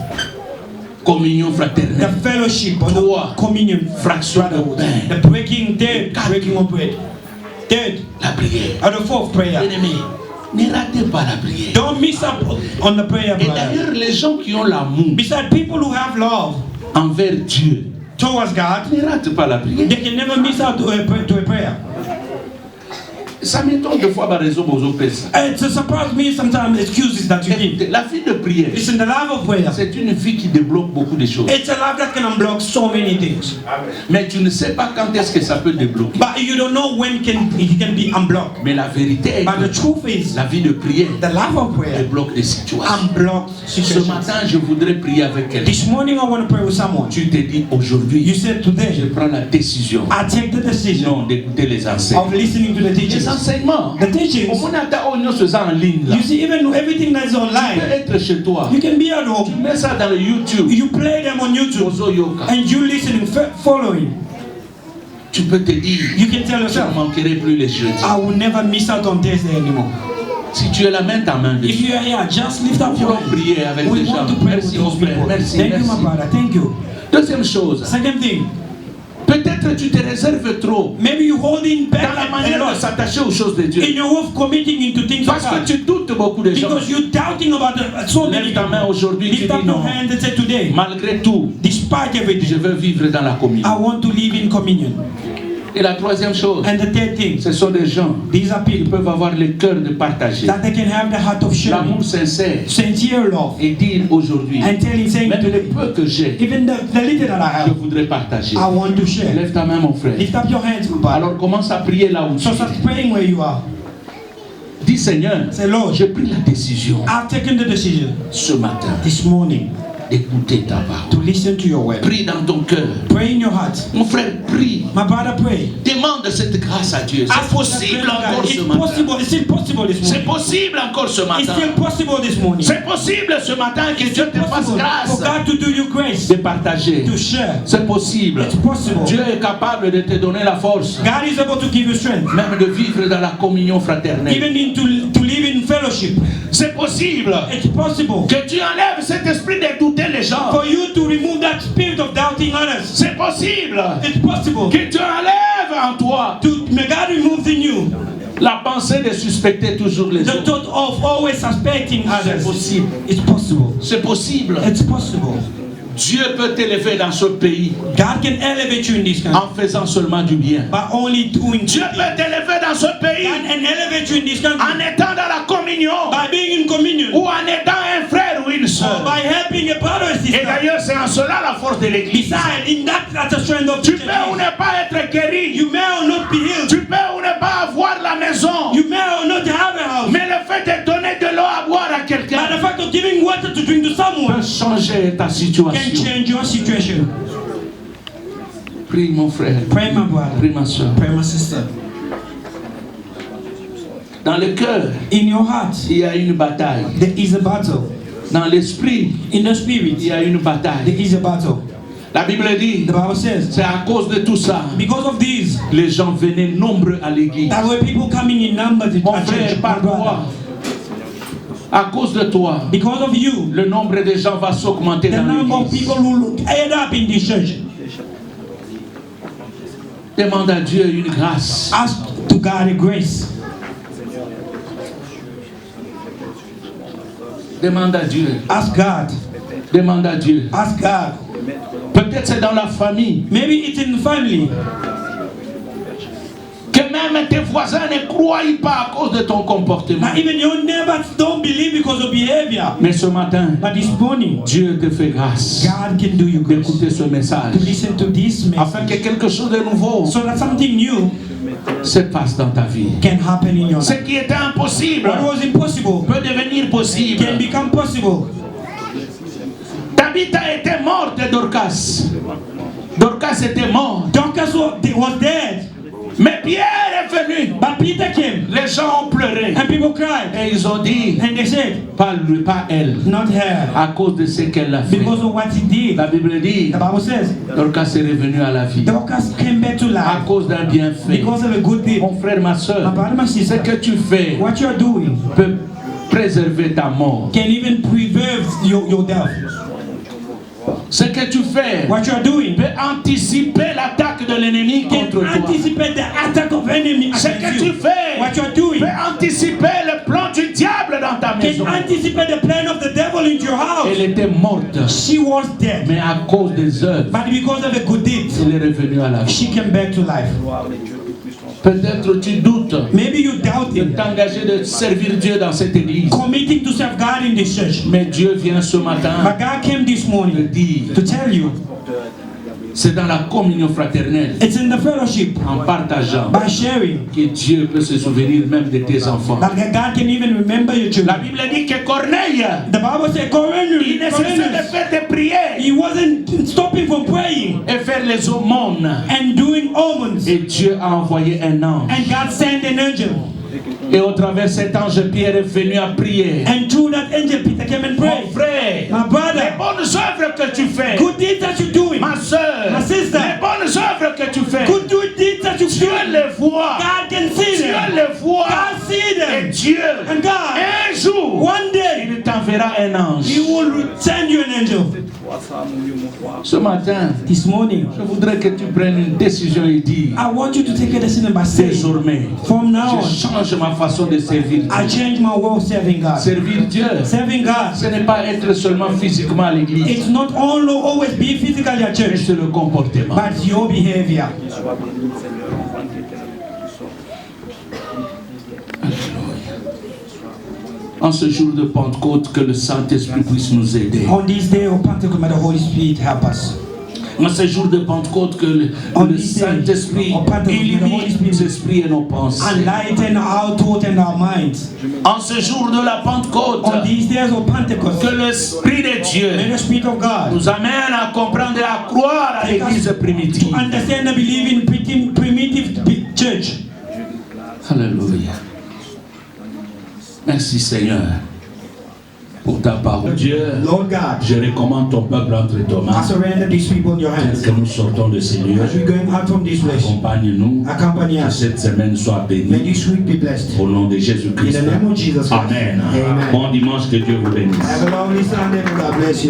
Communion the fraternelle. fellowship or Trois, the communion, fraction de brotherhood. pain. The breaking bread, Quatre. breaking of bread. Third, La prière. or the fourth prayer. Bien-aimé, ne ratez pas la prière. Don't miss up on the prayer, Et brother. d'ailleurs, les gens qui ont l'amour Besides, people who have love envers Dieu, towards God, ne ratent pas la prière. they can never miss out to a prayer. Ça m'étonne de fois par raison aux autres personnes. It surprises me sometimes excuses that you give. La vie de prière, Listen, the life of prayer, c'est une vie qui débloque beaucoup de choses. it's a life that can unblock so many things. Mais tu ne sais pas quand est-ce que ça peut débloquer. But you don't know when it can be unblocked. Mais la vérité est But the que truth is, la vie de prière the life of prayer débloque des situations. unblocks Ce situations. matin, je voudrais prier avec quelqu'un. This morning I want to pray with someone. Tu te dis aujourd'hui, You said je today, prends la décision I take the decision non d'écouter les enseignements. of listening to the Les teachings. enseignements, The teachings, au monde se faisant en ligne là. you see, even everything that is Tu peux online, être chez toi. you can be at Tu home, mets ça dans le YouTube. you play them on YouTube, Ozo Yoka. and you listening, following. Tu peux te dire, You can tell je ne yourself, manquerai plus les jeudis. I will never miss out on Thursday anymore. Si tu es là, mets ta main If dessus. you are here, just lift up Nous your voulons hand. prier avec We les gens. want to pray Merci with mon those frère. people. Merci, Thank you, my merci. brother. Thank you. Deuxième chose, Second thing, peut-être tu te réserves trop maybe you holding dans back la a manière de lot s'attacher aux choses de Dieu. in your way of committing into things of Parce que God. tu doutes beaucoup de gens. Because you're doubting about so many Lève ta main people. aujourd'hui, tu Lift dis up your non. hand and say today, Malgré tout, despite je everything, veux vivre dans la I communion. want to live in communion. Et la troisième chose, And the third thing, ce sont des gens these are qui people peuvent avoir le cœur de partager. that they can have the heart of L'amour sharing, sincère. sincere love, Et dire aujourd'hui, and saying même le today, peu que j'ai, even the little that I je have, voudrais partager. I want to share. Lève ta main mon frère. Lift up your hands, my brother. Alors commence à prier là où tu So start es. praying where you are. Dis Seigneur, Say, Lord, j'ai pris la décision I've taken the decision ce matin this morning d'écouter ta parole. to listen to your word. Prie dans ton cœur. Pray in your heart. Mon frère, prie. My brother, pray. Demande cette grâce à Dieu. Ask C'est possible that encore grace ce of God. matin. It's possible. It's still possible this C'est morning. possible encore ce It's matin. still possible this morning. C'est possible ce matin que It's Dieu still te fasse possible for grâce God to do you grace, de partager. to share. C'est possible. It's possible. Dieu est capable de te donner la force, God is able to give you strength, même de vivre dans la communion fraternelle. even to live in fellowship. C'est possible It's possible que tu enlèves cet esprit de douter les gens. for you to remove that spirit of doubting others. C'est possible It's possible que tu enlèves en toi may God remove in you la pensée de suspecter toujours les the autres. thought of always suspecting C'est others. possible. It's possible. C'est possible. It's possible. Dieu peut t'élever dans ce pays God can elevate you in this country en faisant seulement du bien. by only doing Dieu good. peut t'élever dans ce pays God can elevate you in this country en étant dans la communion by being in communion ou en aidant un frère ou une or soeur. by helping a brother or Et sister. d'ailleurs, c'est en cela la force de l'église. Besides, in that's the strength of Tu the peux ou church. ne pas être guéri. You may or not be healed. Tu peux ou ne pas avoir la maison. You may or not have a house. Mais le fait de donner de l'eau à boire à But quelqu'un the fact of giving water to drink to someone peut changer ta can situation. change your situation. Prie mon frère. Pray, my brother. Prie ma soeur. Pray, my sister. Dans le cœur, In your heart, il y a une bataille. there is a battle. Dans l'esprit, In the il spirit, y a une there bataille. is a battle. La Bible dit, The Bible says, c'est à cause de tout ça, because of these, les gens venaient nombreux à l'église. there were people coming in numbers Mon at frère, church. par My brother. toi, à cause de toi, Because of you, le nombre de gens va s'augmenter the dans number of l'église. people who end up in this church. Demande à Dieu une grâce. Ask to God a grace. Demande à Dieu. Ask God. Demande à Dieu. Ask God. Peut-être c'est dans la famille. Maybe it's in the family. Que même tes voisins ne croient pas à cause de ton comportement. Now even your neighbors don't believe because of behavior. Mais ce matin, But this morning, Dieu te fait grâce God can do you grace d'écouter ce message. to listen to this Afin que message quelque chose de nouveau so that something new se passe dans ta vie. can happen in your Ce life. qui était impossible What was impossible peut devenir possible. can become possible. Tabitha était morte, Dorcas. Dorcas était morte. Dorcas was dead. Mais Pierre est venu. But Peter came. Les gens ont pleuré. And people cried. Et ils ont dit, And they said, pas lui, pas elle. not her. À cause de ce qu'elle a fait. Because of what he did. La Bible dit, The Bible says, Dorcas est revenu à la vie. Dorcas came back to À life. cause d'un bienfait. Because of a good deed. Mon frère, ma My soeur, brother, my ce sister, que tu fais what you are doing peut préserver ta mort. can even preserve your death. Ce que tu fais What you are doing peut anticiper l'attaque de l'ennemi can contre toi. anticipate the attack of enemy Ce against que tu you. fais What you are doing peut anticiper le plan du diable dans ta maison. can anticipate the plan of the devil into your house. Elle était morte, She was dead, mais à cause des œuvres, but because of a good deed, elle est revenue à la vie. she came back to life. Peut-être tu doutes Maybe you de doubting t'engager de servir Dieu dans cette église. committing to serve God in this church. Mais Dieu vient ce matin But God came this te morning dire, to tell you c'est dans la communion fraternelle, it's in the fellowship, en partageant, by sharing, que Dieu peut se souvenir même de tes enfants. that God can even remember your La children. Bible dit que Corneille, The Bible says il Cornelius, ne cessait de faire des prières he wasn't stopping from praying et faire les aumônes. and doing almonds, Et Dieu a envoyé un ange. and God sent an angel, Et au travers cet ange, Pierre est venu à prier. and through that angel Peter came and Mon prayed. frère, My les brother, bonnes œuvres que tu fais, good deeds that you're doing, ma soeur, My sister, les bonnes œuvres que tu fais, good deeds that you're Dieu doing, les voit. God can see Dieu them. les voit. God see Et them. Dieu, And God, un jour, one day, il t'enverra un ange. He will send you an angel. Ce matin, This morning, je voudrais que tu prennes une décision et dire, I want you to take a decision by saying, désormais, from now je on, change ma façon de servir I Dieu. change my way of serving God. Servir Dieu, Serving God, ce n'est pas être seulement physiquement à l'église, it's not only always be physically at mais church, c'est le comportement. but your behavior. En ce jour de Pentecôte, que le Saint-Esprit puisse nous aider. On this day of Pentecost, may the Holy Spirit help us. En ce jour de Pentecôte, que le Saint-Esprit illumine nos esprits et nos pensées. Enlighten our thought and our minds. En ce jour de la Pentecôte, On these days of Pentecost, que l'Esprit de may Dieu the Spirit of God nous amène à comprendre et à croire à l'Église primitive. understand and believe in primitive church. Alléluia. Merci Seigneur pour ta parole. Dieu, Lord God, je recommande ton peuple entre tes I mains. surrender these people in your hands. Que nous sortons de ces lieux. As we're going out from this place, Accompagne-nous. accompany Que us. cette semaine soit May bénie. this week be blessed. Au nom de In Jésus-Christ. the name of Jesus Christ. Amen. Amen. Bon dimanche, que Dieu vous bénisse. Have a lovely Sunday and God bless you.